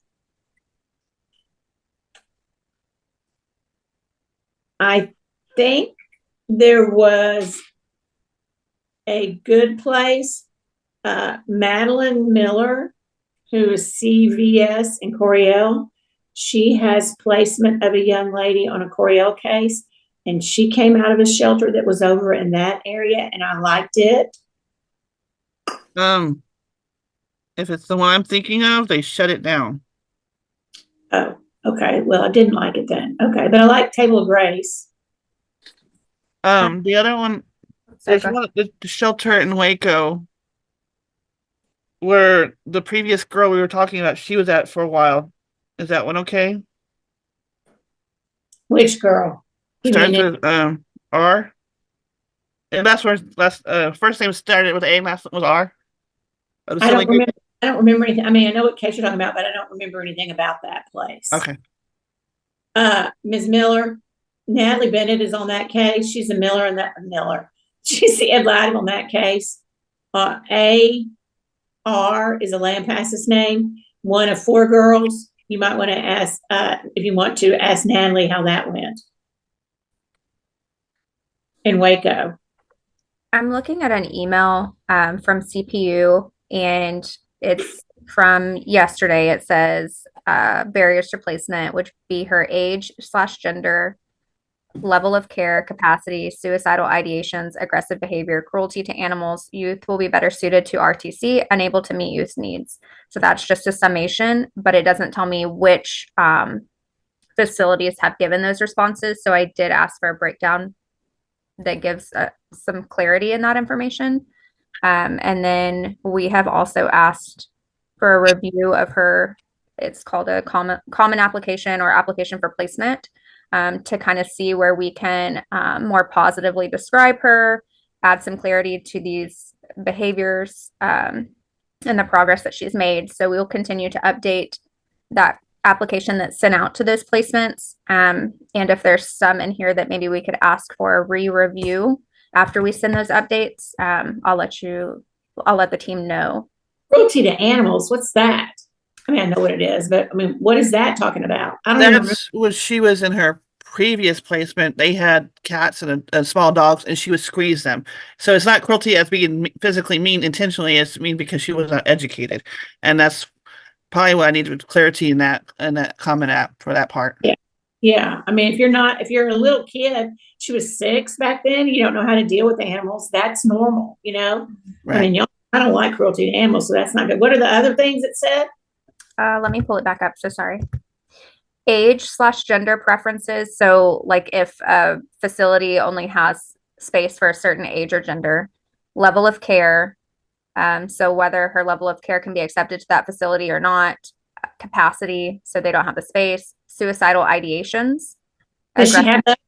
Speaker 1: I think there was a good place. Madeline Miller, who is CVS in Coriel, she has placement of a young lady on a Coriel case, and she came out of a shelter that was over in that area, and I liked it.
Speaker 5: If it's the one I'm thinking of, they shut it down.
Speaker 1: Oh, okay. Well, I didn't like it then. Okay, but I like Table of Grace.
Speaker 5: The other one, there's one the shelter in Waco where the previous girl we were talking about, she was at for a while. Is that one okay?
Speaker 1: Which girl?
Speaker 5: Starts with R. And that's where first name started with A, last one was R.
Speaker 1: I don't remember anything. I mean, I know what case you're talking about, but I don't remember anything about that place.
Speaker 5: Okay.
Speaker 1: Ms. Miller, Natalie Bennett is on that case. She's a Miller and that Miller. She's the ed litem on that case. AR is a Lampasas name. One of 4 girls. You might want to ask, if you want to ask Natalie how that went in Waco.
Speaker 8: I'm looking at an email from CPU, and it's from yesterday. It says barriers to placement, which be her age/gender, level of care, capacity, suicidal ideations, aggressive behavior, cruelty to animals. Youth will be better suited to RTC, unable to meet youth needs. So that's just a summation, but it doesn't tell me which facilities have given those responses. So I did ask for a breakdown that gives some clarity in that information. And then we have also asked for a review of her, it's called a common application or application for placement, to kind of see where we can more positively describe her, add some clarity to these behaviors and the progress that she's made. So we'll continue to update that application that's sent out to those placements. And if there's some in here that maybe we could ask for a re-review after we send those updates, I'll let the team know.
Speaker 1: Cruelty to animals, what's that? I mean, I know what it is, but I mean, what is that talking about? I don't remember.
Speaker 5: That's when she was in her previous placement. They had cats and small dogs, and she would squeeze them. So it's not cruelty as being physically mean intentionally, it's mean because she was not educated. And that's probably what I needed clarity in that comment app for that part.
Speaker 1: Yeah. Yeah. I mean, if you're a little kid, she was 6 back then, you don't know how to deal with animals. That's normal, you know? Right. I mean, I don't like cruelty to animals, so that's not good. What are the other things it said?
Speaker 8: Let me pull it back up. So sorry. Age/gender preferences. So like if a facility only has space for a certain age or gender, level of care. So whether her level of care can be accepted to that facility or not, capacity, so they don't have the space, suicidal ideations.
Speaker 1: Does she have that?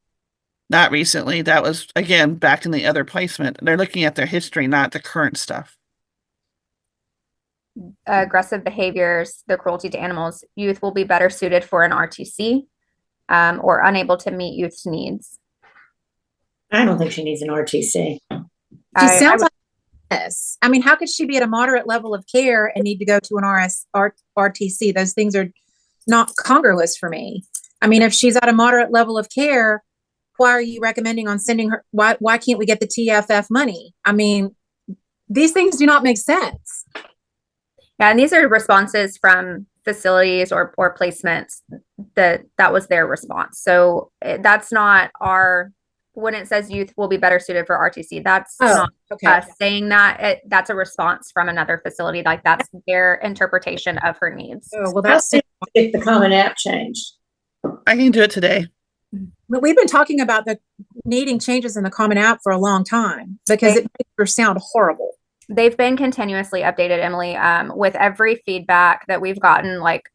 Speaker 5: Not recently. That was, again, back in the other placement. They're looking at their history, not the current stuff.
Speaker 8: Aggressive behaviors, the cruelty to animals. Youth will be better suited for an RTC, or unable to meet youth's needs.
Speaker 1: I don't think she needs an RTC.
Speaker 7: She sounds like this. I mean, how could she be at a moderate level of care and need to go to an RTC? Those things are not congruous for me. I mean, if she's at a moderate level of care, why are you recommending on sending her? Why can't we get the TFF money? I mean, these things do not make sense.
Speaker 8: Yeah, and these are responses from facilities or placements that was their response. So that's not our, when it says youth will be better suited for RTC, that's not us saying that. That's a response from another facility. Like, that's their interpretation of her needs.
Speaker 1: Oh, well, that's if the Common App changed.
Speaker 5: I can do it today.
Speaker 7: But we've been talking about the needing changes in the Common App for a long time because it makes her sound horrible.
Speaker 8: They've been continuously updated, Emily, with every feedback that we've gotten. Like,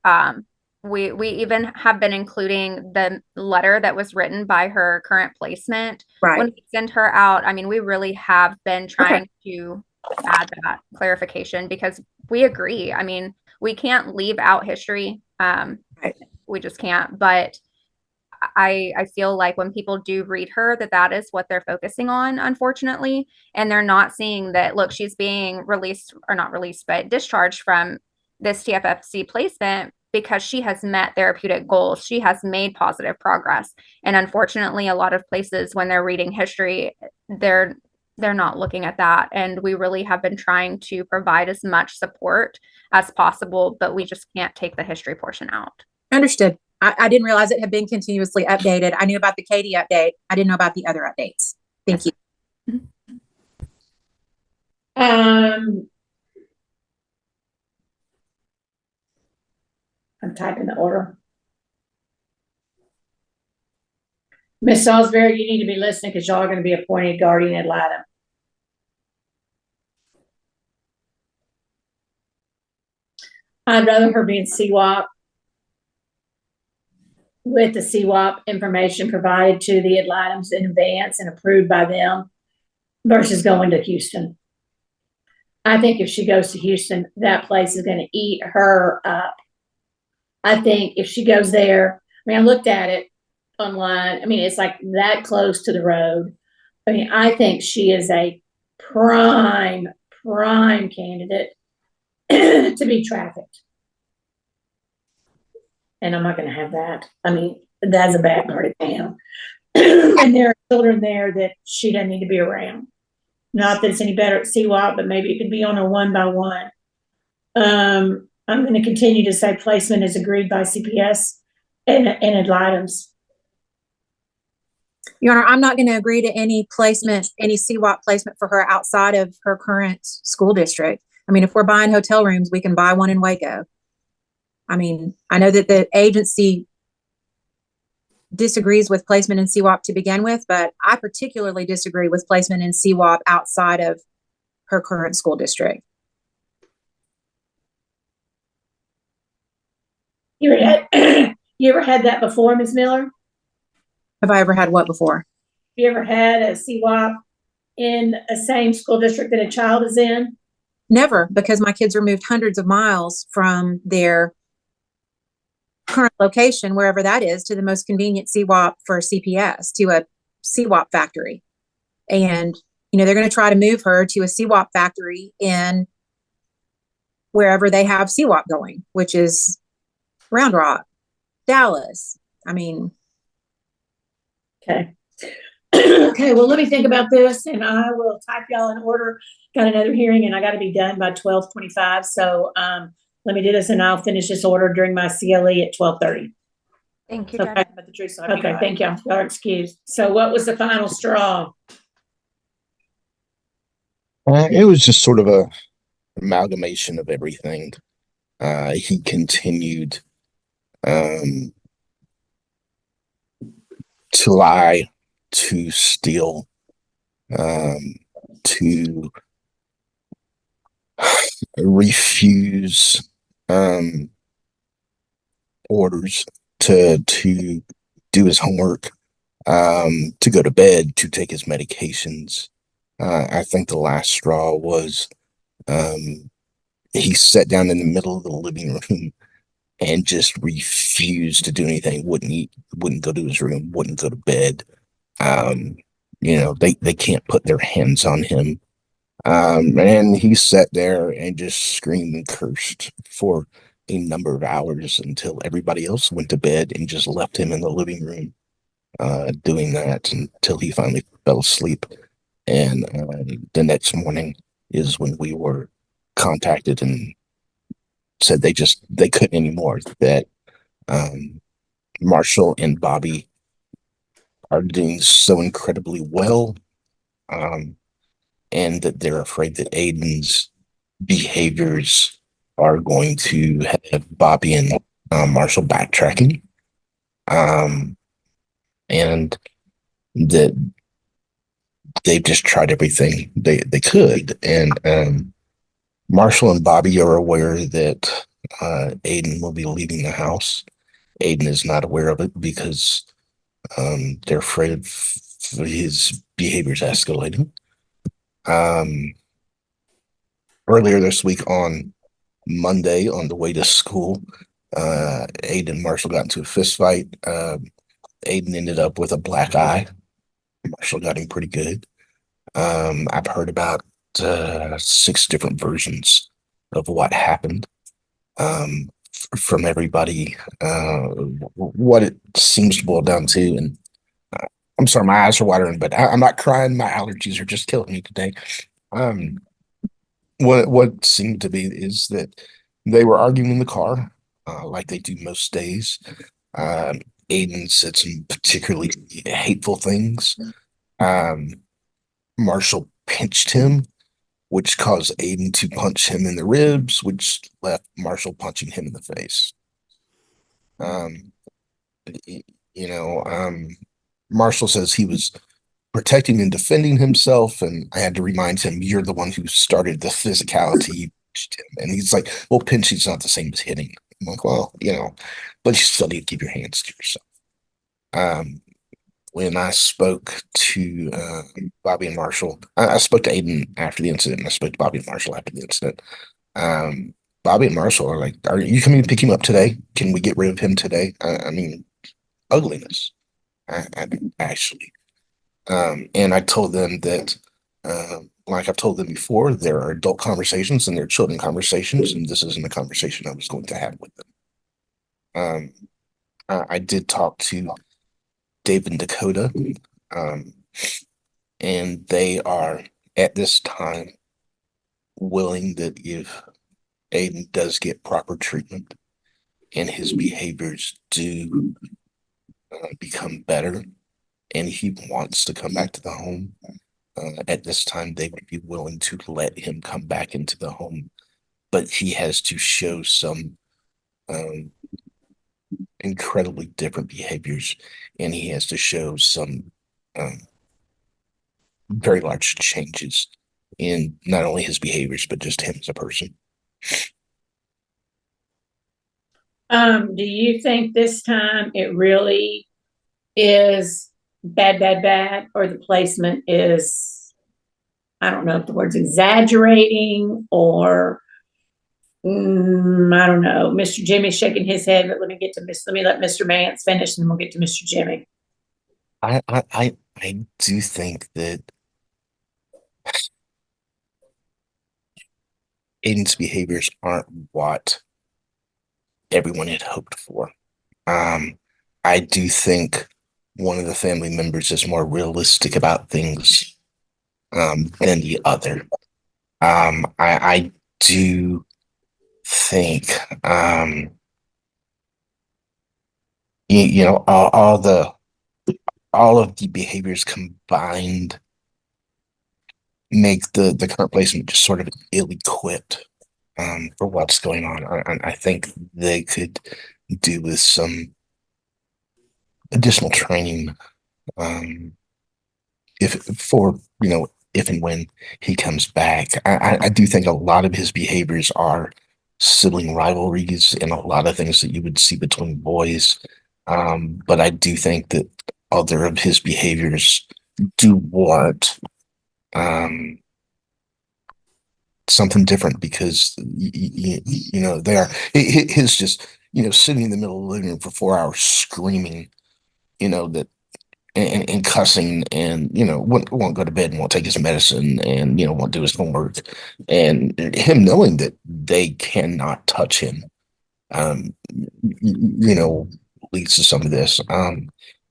Speaker 8: we even have been including the letter that was written by her current placement.
Speaker 7: Right.
Speaker 8: When we send her out, I mean, we really have been trying to add that clarification because we agree. I mean, we can't leave out history. We just can't. But I feel like when people do read her, that is what they're focusing on, unfortunately. And they're not seeing that, look, she's being released, or not released, but discharged from this TFFC placement because she has met therapeutic goals. She has made positive progress. And unfortunately, a lot of places, when they're reading history, they're not looking at that. And we really have been trying to provide as much support as possible, but we just can't take the history portion out.
Speaker 7: Understood. I didn't realize it had been continuously updated. I knew about the Katie update. I didn't know about the other updates. Thank you.
Speaker 1: I'm typing the order. Miss Salisbury, you need to be listening because y'all are going to be appointed guardian ad litem. I'd rather her be in CWAP with the CWAP information provided to the ad litems in advance and approved by them versus going to Houston. I think if she goes to Houston, that place is going to eat her up. I think if she goes there, I mean, I looked at it online. I mean, it's like that close to the road. I mean, I think she is a prime candidate to be trafficked. And I'm not going to have that. I mean, that's a bad part of town. And there are children there that she doesn't need to be around. Not that it's any better at CWAP, but maybe it could be on a 1-by-1. I'm going to continue to say placement is agreed by CPS and ad litems.
Speaker 7: Your Honor, I'm not going to agree to any placement, any CWAP placement for her outside of her current school district. I mean, if we're buying hotel rooms, we can buy one in Waco. I mean, I know that the agency disagrees with placement in CWAP to begin with, but I particularly disagree with placement in CWAP outside of her current school district.
Speaker 1: You ever had that before, Ms. Miller?
Speaker 7: Have I ever had what before?
Speaker 1: You ever had a CWAP in a same school district that a child is in?
Speaker 7: Never, because my kids are moved hundreds of miles from their current location, wherever that is, to the most convenient CWAP for CPS, to a CWAP factory. And, you know, they're going to try to move her to a CWAP factory in wherever they have CWAP going, which is Round Rock, Dallas. I mean.
Speaker 1: Okay. Okay, well, let me think about this and I will type y'all in order. Got another hearing and I got to be done by 12:25. So let me do this and I'll finish this order during my CLE at 12:30.
Speaker 8: Thank you,
Speaker 1: Okay.
Speaker 8: Judge.
Speaker 1: Okay, thank y'all. Y'all are excused. So what was the final straw?
Speaker 2: It was just sort of a amalgamation of everything. He continued to lie, to steal, to refuse orders to do his homework, to go to bed, to take his medications. I think the last straw was he sat down in the middle of the living room and just refused to do anything. Wouldn't eat, wouldn't go to his room, wouldn't go to bed. They can't put their hands on him. And he sat there and just screamed and cursed for a number of hours until everybody else went to bed and just left him in the living room, doing that until he finally fell asleep. And the next morning is when we were contacted and said they couldn't anymore, that Marshall and Bobby are doing so incredibly well, and that they're afraid that Aiden's behaviors are going to have Bobby and Marshall backtracking, and that they've just tried everything they could. And Marshall and Bobby are aware that Aiden will be leaving the house. Aiden is not aware of it because they're afraid of his behaviors escalating. Earlier this week on Monday, on the way to school, Aiden and Marshall got into a fist fight. Aiden ended up with a black eye. Marshall got him pretty good. I've heard about 6 different versions of what happened from everybody. What it seems to boil down to, and I'm sorry, my eyes are watering, but I'm not crying. My allergies are just killing me today. What seemed to be is that they were arguing in the car, like they do most days. Aiden said some particularly hateful things. Marshall pinched him, which caused Aiden to punch him in the ribs, which left Marshall punching him in the face. Marshall says he was protecting and defending himself, and I had to remind him, you're the one who started the physicality. You pinched him. And he's like, well, pinching's not the same as hitting. I'm like, well, but you still need to keep your hands to yourself. When I spoke to Bobby and Marshall, I spoke to Aiden after the incident, and I spoke to Bobby and Marshall after the incident. Bobby and Marshall are like, are you coming to pick him up today? Can we get rid of him today? I mean, ugliness, actually. And I told them that, like I've told them before, there are adult conversations and there are children conversations, and this isn't a conversation I was going to have with them. I did talk to Dave and Dakota, and they are at this time willing that if Aiden does get proper treatment and his behaviors do become better and he wants to come back to the home, at this time they would be willing to let him come back into the home, but he has to show some incredibly different behaviors, and he has to show some very large changes in not only his behaviors but just him as a person.
Speaker 1: Do you think this time it really is bad, or the placement is, I don't know if the word's exaggerating, or I don't know. Mr. Jimmy's shaking his head, but let me let Mr. Mance finish and then we'll get to Mr. Jimmy.
Speaker 2: I do think that Aiden's behaviors aren't what everyone had hoped for. I do think one of the family members is more realistic about things than the other. I do think all of the behaviors combined make the current placement just sort of ill-equipped for what's going on. I think they could do with some additional training if and when he comes back. I do think a lot of his behaviors are sibling rivalries and a lot of things that you would see between boys. But I do think that other of his behaviors do warrant something different because you know they are his just sitting in the middle of the living room for 4 hours screaming, that and cussing and won't go to bed and won't take his medicine and won't do his homework, and him knowing that they cannot touch him leads to some of this.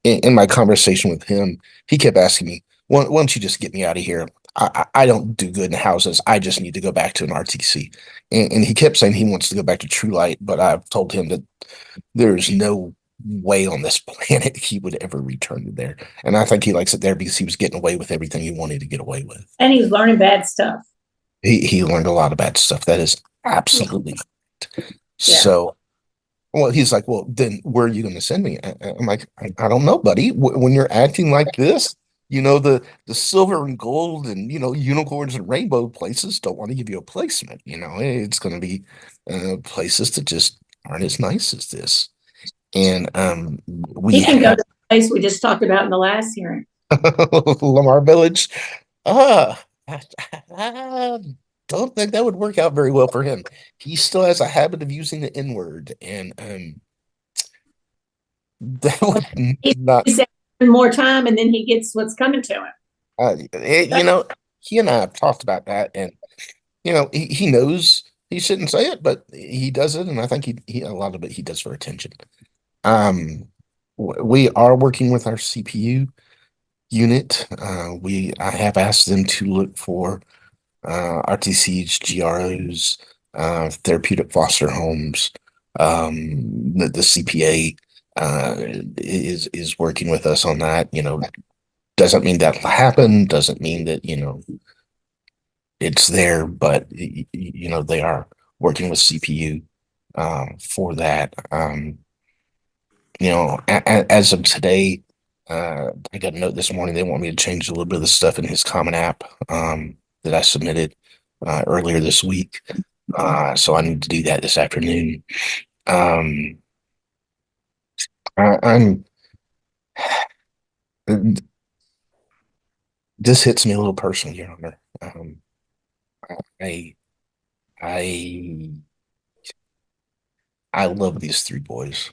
Speaker 2: In my conversation with him, he kept asking me, why don't you just get me out of here? I don't do good in houses. I just need to go back to an RTC. And he kept saying he wants to go back to True Light, but I've told him that there's no way on this planet he would ever return to there. And I think he likes it there because he was getting away with everything he wanted to get away with.
Speaker 1: And he's learning bad stuff.
Speaker 2: He learned a lot of bad stuff. That is absolutely correct.
Speaker 1: Yeah.
Speaker 2: So, well, he's like, well, then where are you going to send me? I'm like, I don't know, buddy. When you're acting like this, the silver and gold and, unicorns and rainbow places don't want to give you a placement. It's going to be places that just aren't as nice as this. And
Speaker 1: he can go to the place we just talked about in the last hearing.
Speaker 2: Lamar Village. I don't think that would work out very well for him. He still has a habit of using the N-word, and that would not.
Speaker 1: He's more time, and then he gets what's coming to him.
Speaker 2: He and I have talked about that, and he knows he shouldn't say it, but he does it, and I think he a lot of it he does for attention. We are working with our CPU unit. I have asked them to look for RTCs, GROs, therapeutic foster homes. The CPA is working with us on that. Doesn't mean that'll happen. Doesn't mean that it's there, but they are working with CPU for that. As of today, I got a note this morning. They want me to change a little bit of the stuff in his Common App that I submitted earlier this week. So I need to do that this afternoon. This hits me a little personally, Your Honor. I love these three boys.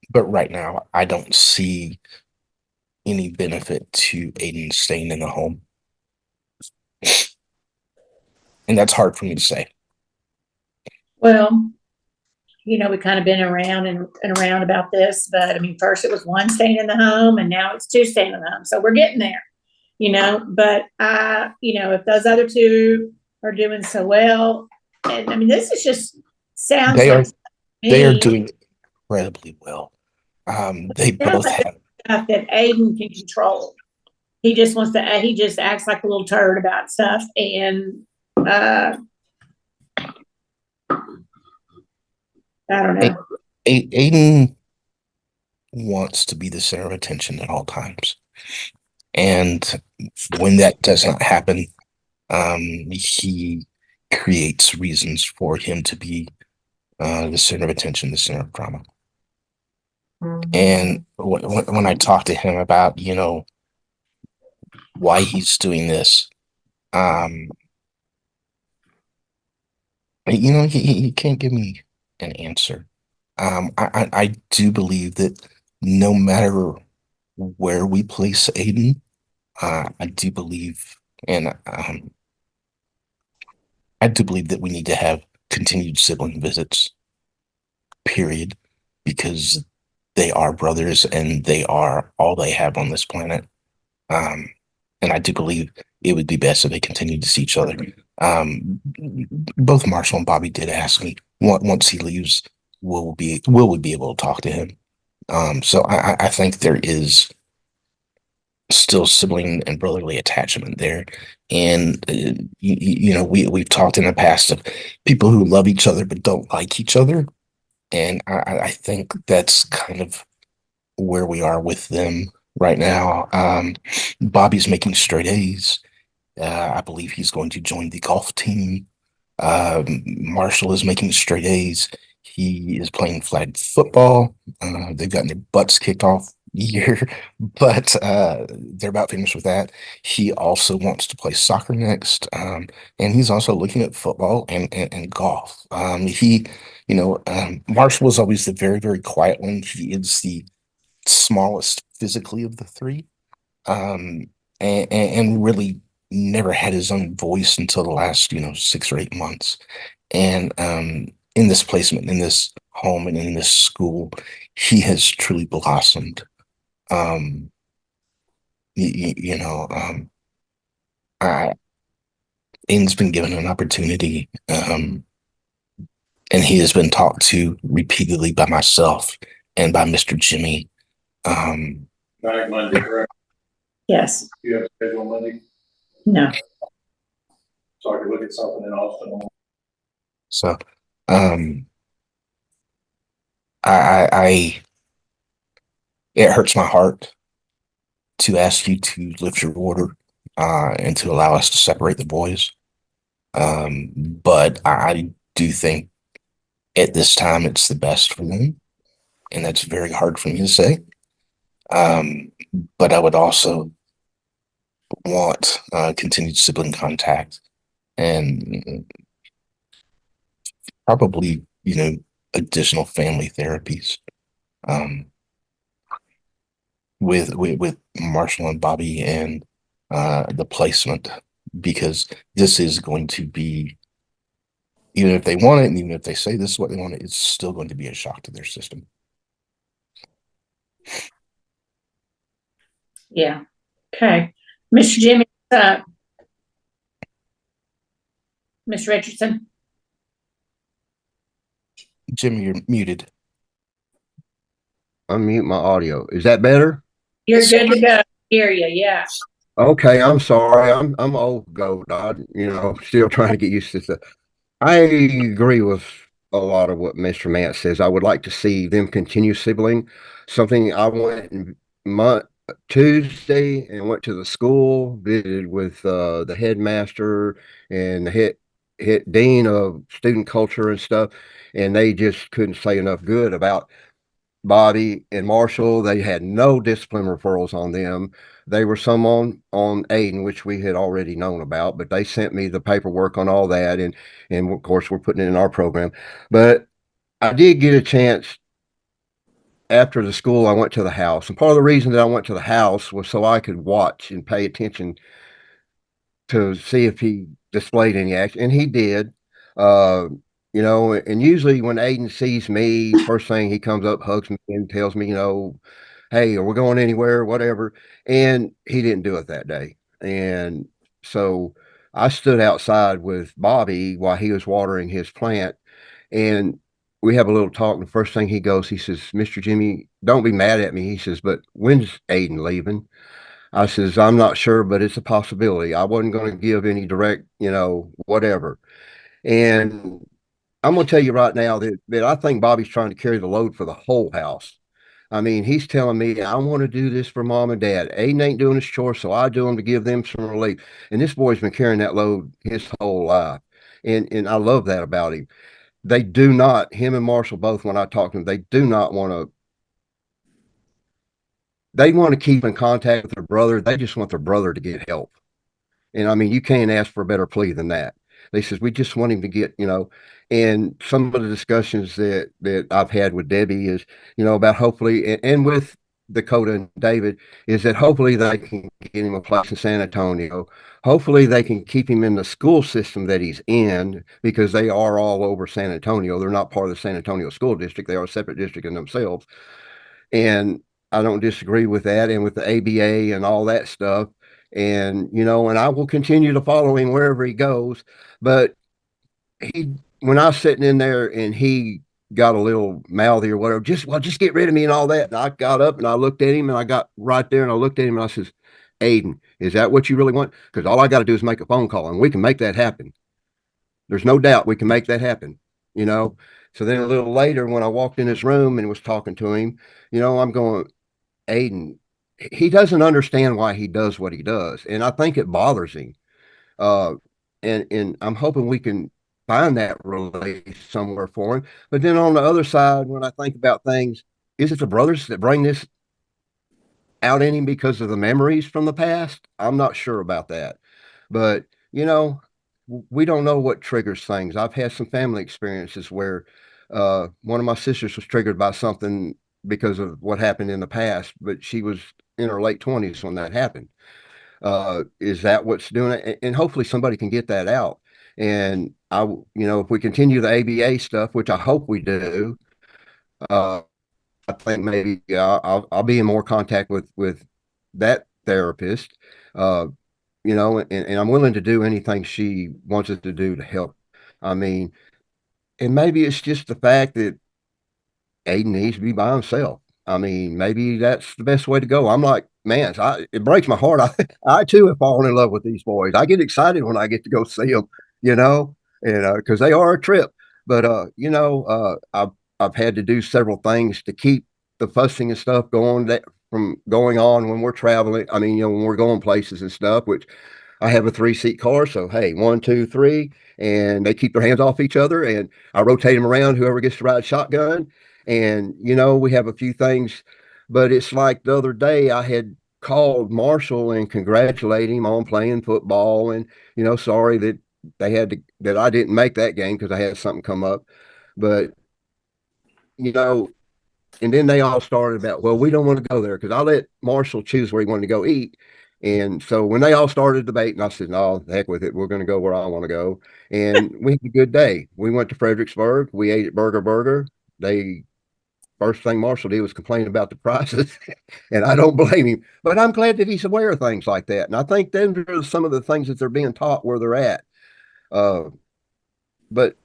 Speaker 2: But right now, I don't see any benefit to Aiden staying in the home. And that's hard for me to say.
Speaker 1: Well, we kind of been around and around about this, but first it was one staying in the home and now it's two staying in the home. So we're getting there, but if those other two are doing so well, and this is just sounds
Speaker 2: they
Speaker 1: like
Speaker 2: are doing incredibly well. They both have
Speaker 1: stuff that Aiden can control. He just he just acts like a little turd about stuff. And I don't know.
Speaker 2: Aiden wants to be the center of attention at all times. And when that does not happen, he creates reasons for him to be the center of attention, the center of drama. And when I talk to him about, why he's doing this, he can't give me an answer. I do believe that no matter where we place Aiden, I do believe that we need to have continued sibling visits, period, because they are brothers and they are all they have on this planet. And I do believe it would be best if they continued to see each other. Both Marshall and Bobby did ask me once he leaves, will we be able to talk to him? So I think there is still sibling and brotherly attachment there. And, we've talked in the past of people who love each other but don't like each other. And I think that's kind of where we are with them right now. Bobby's making straight A's. I believe he's going to join the golf team. Marshall is making straight A's. He is playing flag football. They've gotten their butts kicked off year, but they're about finished with that. He also wants to play soccer next, and he's also looking at football and golf. Marshall was always the very, very quiet one. He is the smallest physically of the three, and really never had his own voice until the last 6 or 8 months. And in this placement, in this home, and in this school, he has truly blossomed. um you, you know I Aiden's been given an opportunity, and he has been talked to repeatedly by myself and by Mr. Jimmy.
Speaker 3: Back Monday, correct?
Speaker 1: Yes.
Speaker 3: You have a schedule Monday,
Speaker 1: No.
Speaker 3: so I can look at something in Austin.
Speaker 2: So I it hurts my heart to ask you to lift your order, and to allow us to separate the boys. But I do think at this time it's the best for them, and that's very hard for me to say. But I would also want continued sibling contact, and probably additional family therapies, with Marshall and Bobby, and the placement, because this is going to be, even if they want it, and even if they say this is what they want, it's still going to be a shock to their system.
Speaker 1: Yeah. Okay. Mr. Jimmy, Ms. Richardson.
Speaker 2: Jimmy, you're muted.
Speaker 6: Unmute my audio. Is that better?
Speaker 1: You're good to go. Hear you, yeah.
Speaker 6: Okay, I'm sorry. I'm old goat. Still trying to get used to stuff. I agree with a lot of what Mr. Mance says. I would like to see them continue sibling. Something I went Tuesday and went to the school, visited with the headmaster and the head dean of student culture and stuff, and they just couldn't say enough good about Bobby and Marshall. They had no discipline referrals on them. They were some on Aiden, which we had already known about, but they sent me the paperwork on all that, and of course we're putting it in our program. But I did get a chance after the school. I went to the house, and part of the reason that I went to the house was so I could watch and pay attention to see if he displayed any action, and he did. And usually when Aiden sees me, first thing he comes up, hugs me, and tells me, hey, are we going anywhere, whatever. And he didn't do it that day. And so I stood outside with Bobby while he was watering his plant, and we have a little talk. And the first thing he goes, he says, Mr. Jimmy, don't be mad at me. He says, but when's Aiden leaving? I says, I'm not sure, but it's a possibility. I wasn't going to give any direct, whatever. And I'm going to tell you right now that I think Bobby's trying to carry the load for the whole house. I mean, he's telling me, I want to do this for mom and dad. Aiden ain't doing his chores, so I do them to give them some relief. And this boy's been carrying that load his whole life. And I love that about him. They do not, him and Marshall both, when I talk to them, they do not want to, they want to keep in contact with their brother. They just want their brother to get help. And I mean, you can't ask for a better plea than that. They says, we just want him to get, and some of the discussions that I've had with Debbie is, about hopefully, and with Dakota and David, is that hopefully they can get him a place in San Antonio. Hopefully they can keep him in the school system that he's in, because they are all over San Antonio. They're not part of the San Antonio school district. They are a separate district in themselves. And I don't disagree with that, and with the ABA and all that stuff. And, and I will continue to follow him wherever he goes. But when I was sitting in there and he got a little mouthy or whatever, just get rid of me and all that. And I got up and I looked at him, and I got right there and I looked at him and I says, Aiden, is that what you really want? Because all I got to do is make a phone call and we can make that happen. There's no doubt we can make that happen, So then a little later, when I walked in his room and was talking to him, I'm going, Aiden, he doesn't understand why he does what he does. And I think it bothers him. And I'm hoping we can find that release somewhere for him. But then on the other side, when I think about things, is it the brothers that bring this out in him because of the memories from the past? I'm not sure about that. But, we don't know what triggers things. I've had some family experiences where one of my sisters was triggered by something because of what happened in the past, but she was in her late 20s when that happened. Is that what's doing it? And hopefully somebody can get that out. And if we continue the ABA stuff, which I hope we do, I think maybe I'll be in more contact with that therapist, and I'm willing to do anything she wants us to do to help. I mean, and maybe it's just the fact that Aiden needs to be by himself. I mean, maybe that's the best way to go. I'm like, man, it breaks my heart. I too have fallen in love with these boys. I get excited when I get to go see them, and because they are a trip. But I've had to do several things to keep the fussing and stuff from going on when we're traveling. I mean, when we're going places and stuff, which I have a 3-seat car. So, hey, 1, 2, 3, and they keep their hands off each other. And I rotate them around, whoever gets to ride shotgun. And, we have a few things, but it's like the other day I had called Marshall and congratulate him on playing football. And, sorry that that I didn't make that game because I had something come up. But, and then they all started about, well, we don't want to go there because I let Marshall choose where he wanted to go eat. And so when they all started debating, I said, no, the heck with it. We're going to go where I want to go. And we had a good day. We went to Fredericksburg. We ate at Burger. First thing Marshall did was complain about the prices. And I don't blame him. But I'm glad that he's aware of things like that. And I think those are some of the things that they're being taught where they're at. But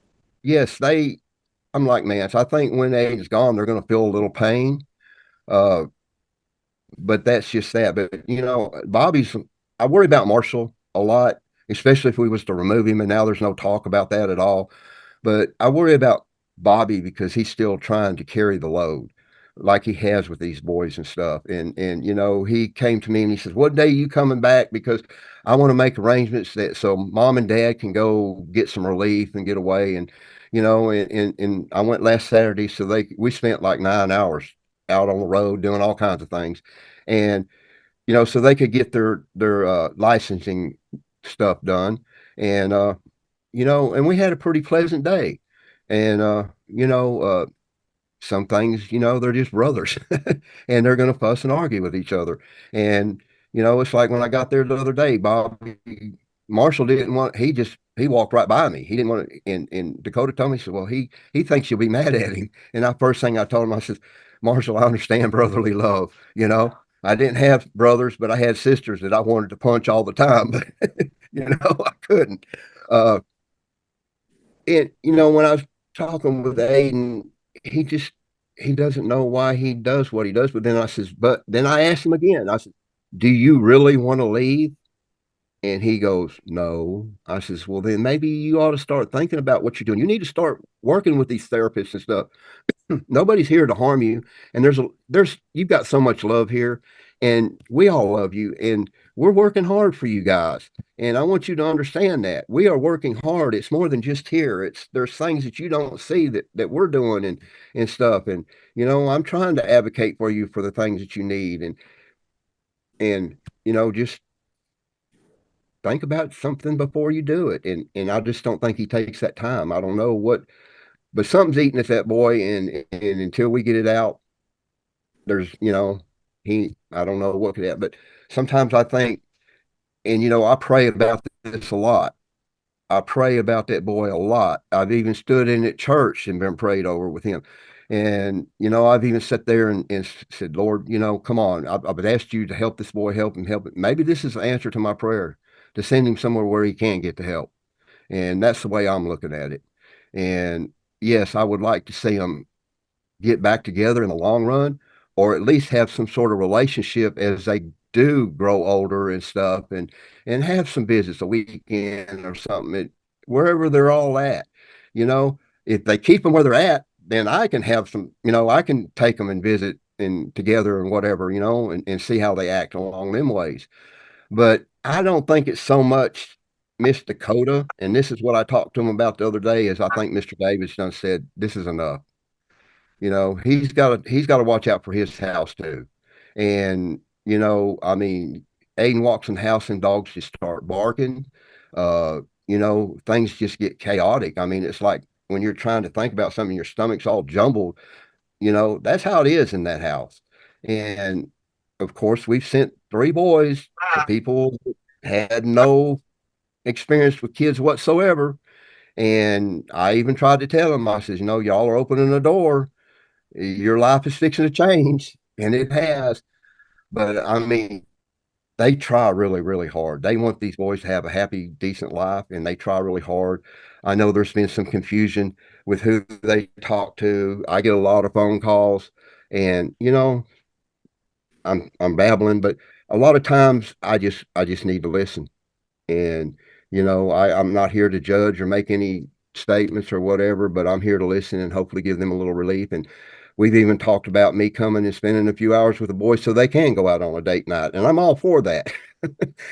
Speaker 6: yes, I'm like, man, so I think when Aiden's gone, they're going to feel a little pain. But that's just that. But I worry about Marshall a lot, especially if we was to remove him, and now there's no talk about that at all. But I worry about Bobby because he's still trying to carry the load like he has with these boys and stuff. And he came to me and he says, what day are you coming back? Because I want to make arrangements so mom and dad can go get some relief and get away. And and I went last Saturday, so we spent like 9 hours out on the road doing all kinds of things. And so they could get their licensing stuff done. And and we had a pretty pleasant day. And some things, they're just brothers and they're going to fuss and argue with each other. And it's like when I got there the other day, Marshall didn't want, he walked right by me. He didn't want to, and Dakota told me, he said, well, he thinks you'll be mad at him. And first thing I told him, I said, Marshall, I understand brotherly love. I didn't have brothers, but I had sisters that I wanted to punch all the time, but I couldn't. And when I was talking with Aiden, he doesn't know why he does what he does. But then I asked him again, I said, do you really want to leave? And he goes, no. I says, well, then maybe you ought to start thinking about what you're doing. You need to start working with these therapists and stuff. Nobody's here to harm you. And you've got so much love here, and we all love you, and we're working hard for you guys. And I want you to understand that we are working hard. It's more than just here. There's things that you don't see that we're doing and stuff. And, I'm trying to advocate for you for the things that you need. And, just think about something before you do it. And I just don't think he takes that time. I don't know what, but something's eating at that boy. And until we get it out, there's, I don't know what could happen. But sometimes I think, and, I pray about this a lot. I pray about that boy a lot. I've even stood in at church and been prayed over with him. And, I've even sat there and said, Lord, come on, I've asked you to help this boy, help him. Maybe this is the answer to my prayer, to send him somewhere where he can get the help. And that's the way I'm looking at it. And yes, I would like to see him get back together in the long run, or at least have some sort of relationship as they do grow older and stuff, and have some visits a weekend or something wherever they're all at. If they keep them where they're at, then I can have some, I can take them and visit and together and whatever, and see how they act along them ways. But I don't think it's so much Miss Dakota, and this is what I talked to him about the other day, is I think Mr. Davis done said, this is enough. You know, he's got to watch out for his house too. And, you know, I mean, Aiden walks in the house and dogs just start barking. You know, things just get chaotic. I mean, it's like when you're trying to think about something, your stomach's all jumbled. You know, that's how it is in that house. And of course, we've sent 3 boys to people that had no experience with kids whatsoever. And I even tried to tell them, I says, you know, y'all are opening a door. Your life is fixing to change, and it has. But I mean, they try really, really hard. They want these boys to have a happy, decent life, and they try really hard. I know there's been some confusion with who they talk to. I get a lot of phone calls, and you know, I'm babbling, but a lot of times I just need to listen. And you know, I'm not here to judge or make any statements or whatever, but I'm here to listen and hopefully give them a little relief. And we've even talked about me coming and spending a few hours with the boys so they can go out on a date night, and I'm all for that.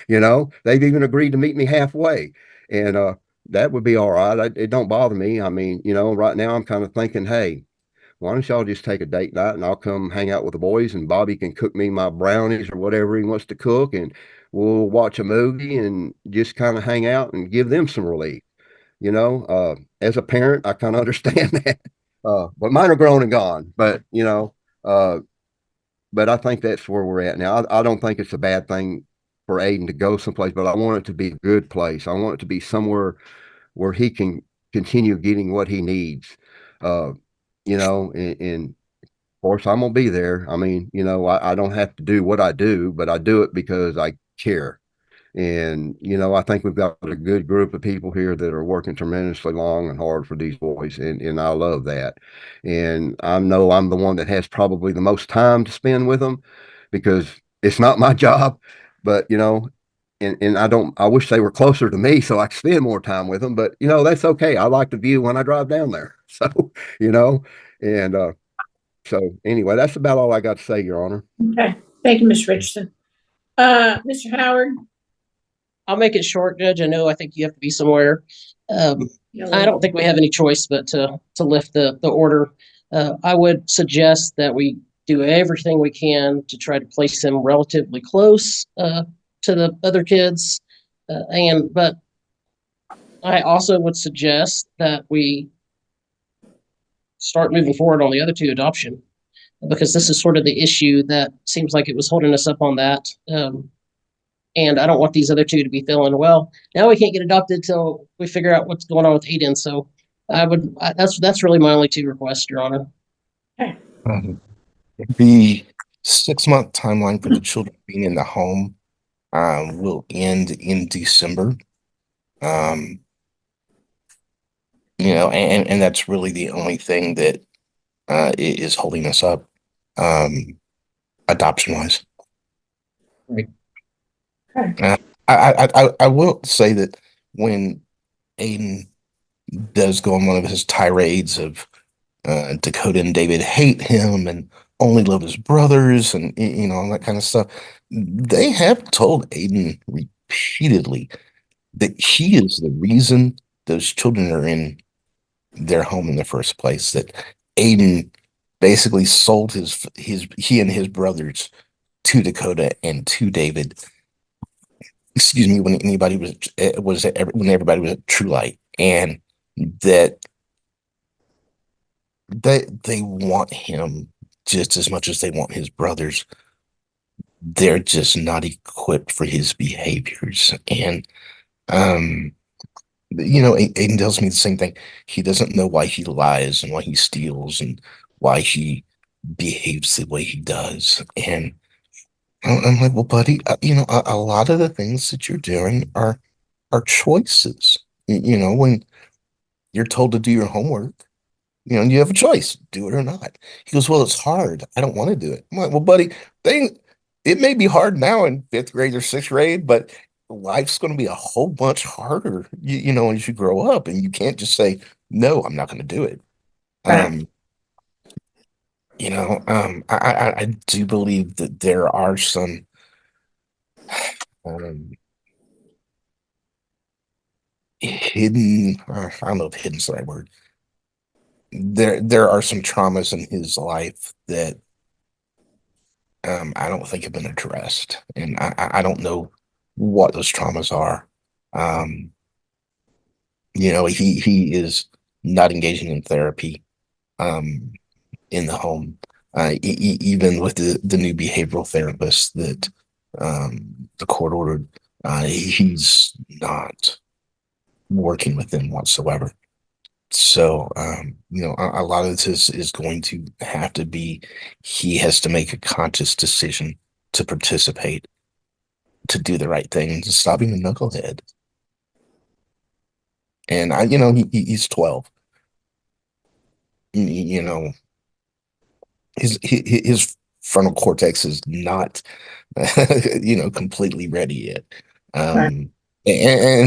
Speaker 6: You know, they've even agreed to meet me halfway, and that would be all right. It don't bother me. I mean, you know, right now I'm kind of thinking, hey, why don't y'all just take a date night and I'll come hang out with the boys, and Bobby can cook me my brownies or whatever he wants to cook, and we'll watch a movie and just kind of hang out and give them some relief. You know, as a parent, I kind of understand that. But mine are grown and gone, but you know, but I think that's where we're at now. I don't think it's a bad thing for Aiden to go someplace, but I want it to be a good place. I want it to be somewhere where he can continue getting what he needs. Uh, you know, and of course I'm gonna be there. I mean, you know, I don't have to do what I do, but I do it because I care. And, you know, I think we've got a good group of people here that are working tremendously long and hard for these boys. And I love that. And I know I'm the one that has probably the most time to spend with them because it's not my job, but, you know, and I wish they were closer to me so I could spend more time with them, but, you know, that's okay. I like the view when I drive down there. So, you know, and, so anyway, that's about all I got to say, Your Honor.
Speaker 1: Okay. Thank you, Ms. Richardson. Mr. Howard.
Speaker 9: I'll make it short, Judge. I think you have to be somewhere. I don't think we have any choice but to lift the order. I would suggest that we do everything we can to try to place him relatively close to the other kids. But I also would suggest that we start moving forward on the other 2 adoption, because this is sort of the issue that seems like it was holding us up on that. And I don't want these other 2 to be feeling, well, now we can't get adopted till we figure out what's going on with Aiden. So that's really my only 2 requests, Your Honor.
Speaker 2: The 6-month timeline for the children being in the home will end in December. You know, and that's really the only thing that is holding us up, adoption wise.
Speaker 9: Right.
Speaker 2: I will say that when Aiden does go on one of his tirades of Dakota and David hate him and only love his brothers and, you know, all that kind of stuff, they have told Aiden repeatedly that he is the reason those children are in their home in the first place, that Aiden basically sold he and his brothers to Dakota and to David, excuse me, when everybody was at True Light, and that they want him just as much as they want his brothers. They're just not equipped for his behaviors. And you know, Aiden tells me the same thing. He doesn't know why he lies and why he steals and why he behaves the way he does. And I'm like, well, buddy, you know, a lot of the things that you're doing are choices. You know, when you're told to do your homework, you know, you have a choice, do it or not. He goes, well, it's hard. I don't want to do it. I'm like, well, buddy, it may be hard now in 5th grade or 6th grade, but life's going to be a whole bunch harder, you know, as you grow up, and you can't just say, no, I'm not going to do it. You know, I do believe that there are some hidden, I don't know if hidden's the right word. There are some traumas in his life that I don't think have been addressed, and I don't know what those traumas are. He is not engaging in therapy in the home, even with the new behavioral therapist that the court ordered. He's not working with them whatsoever. So, a lot of this is going to have to be, he has to make a conscious decision to participate, to do the right thing, to stop being a knucklehead. And he's 12. His frontal cortex is not, completely ready yet. And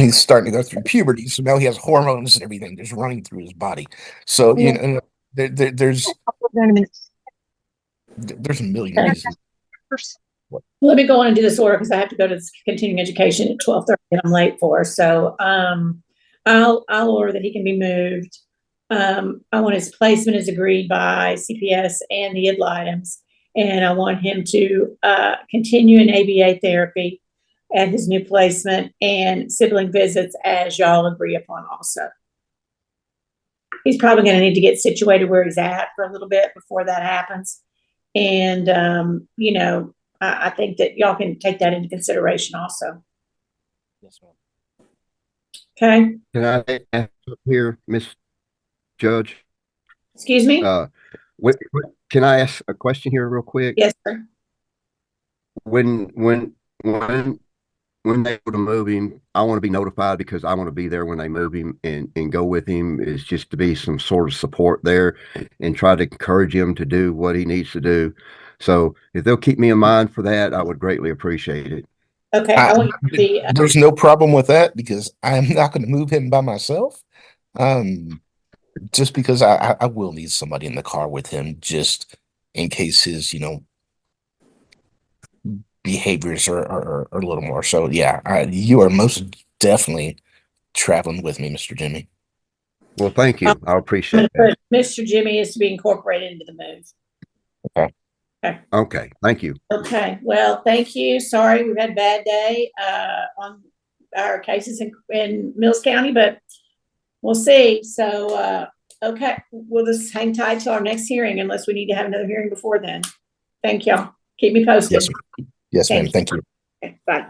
Speaker 2: he's starting to go through puberty, so now he has hormones and everything just running through his body. So there's a million reasons.
Speaker 1: Let me go on and do this order because I have to go to this continuing education at 12:30 and I'm late for. So I'll order that he can be moved. I want his placement is agreed by CPS and the IDLA items, and I want him to continue in ABA therapy at his new placement and sibling visits as y'all agree upon also. He's probably going to need to get situated where he's at for a little bit before that happens. And, I think that y'all can take that into consideration also.
Speaker 2: Yes, ma'am.
Speaker 6: Can I ask here, Miss Judge?
Speaker 1: Excuse me?
Speaker 6: Can I ask a question here real quick?
Speaker 1: Yes, sir.
Speaker 6: When they go to move him, I want to be notified because I want to be there when they move him and go with him. Is just to be some sort of support there and try to encourage him to do what he needs to do. So if they'll keep me in mind for that, I would greatly appreciate it.
Speaker 1: Okay.
Speaker 2: There's no problem with that because I'm not going to move him by myself. Just because I will need somebody in the car with him just in case his, behaviors are a little more. So yeah, you are most definitely traveling with me, Mr. Jimmy.
Speaker 6: Well, thank you. I appreciate that.
Speaker 1: Mr. Jimmy is to be incorporated into the move.
Speaker 6: Okay. Thank you.
Speaker 1: Okay. Well, thank you. Sorry, we've had a bad day on our cases in Mills County, but we'll see. So, okay, we'll just hang tight till our next hearing unless we need to have another hearing before then. Thank y'all. Keep me posted.
Speaker 2: Yes, ma'am. Thank you.
Speaker 1: Okay, bye.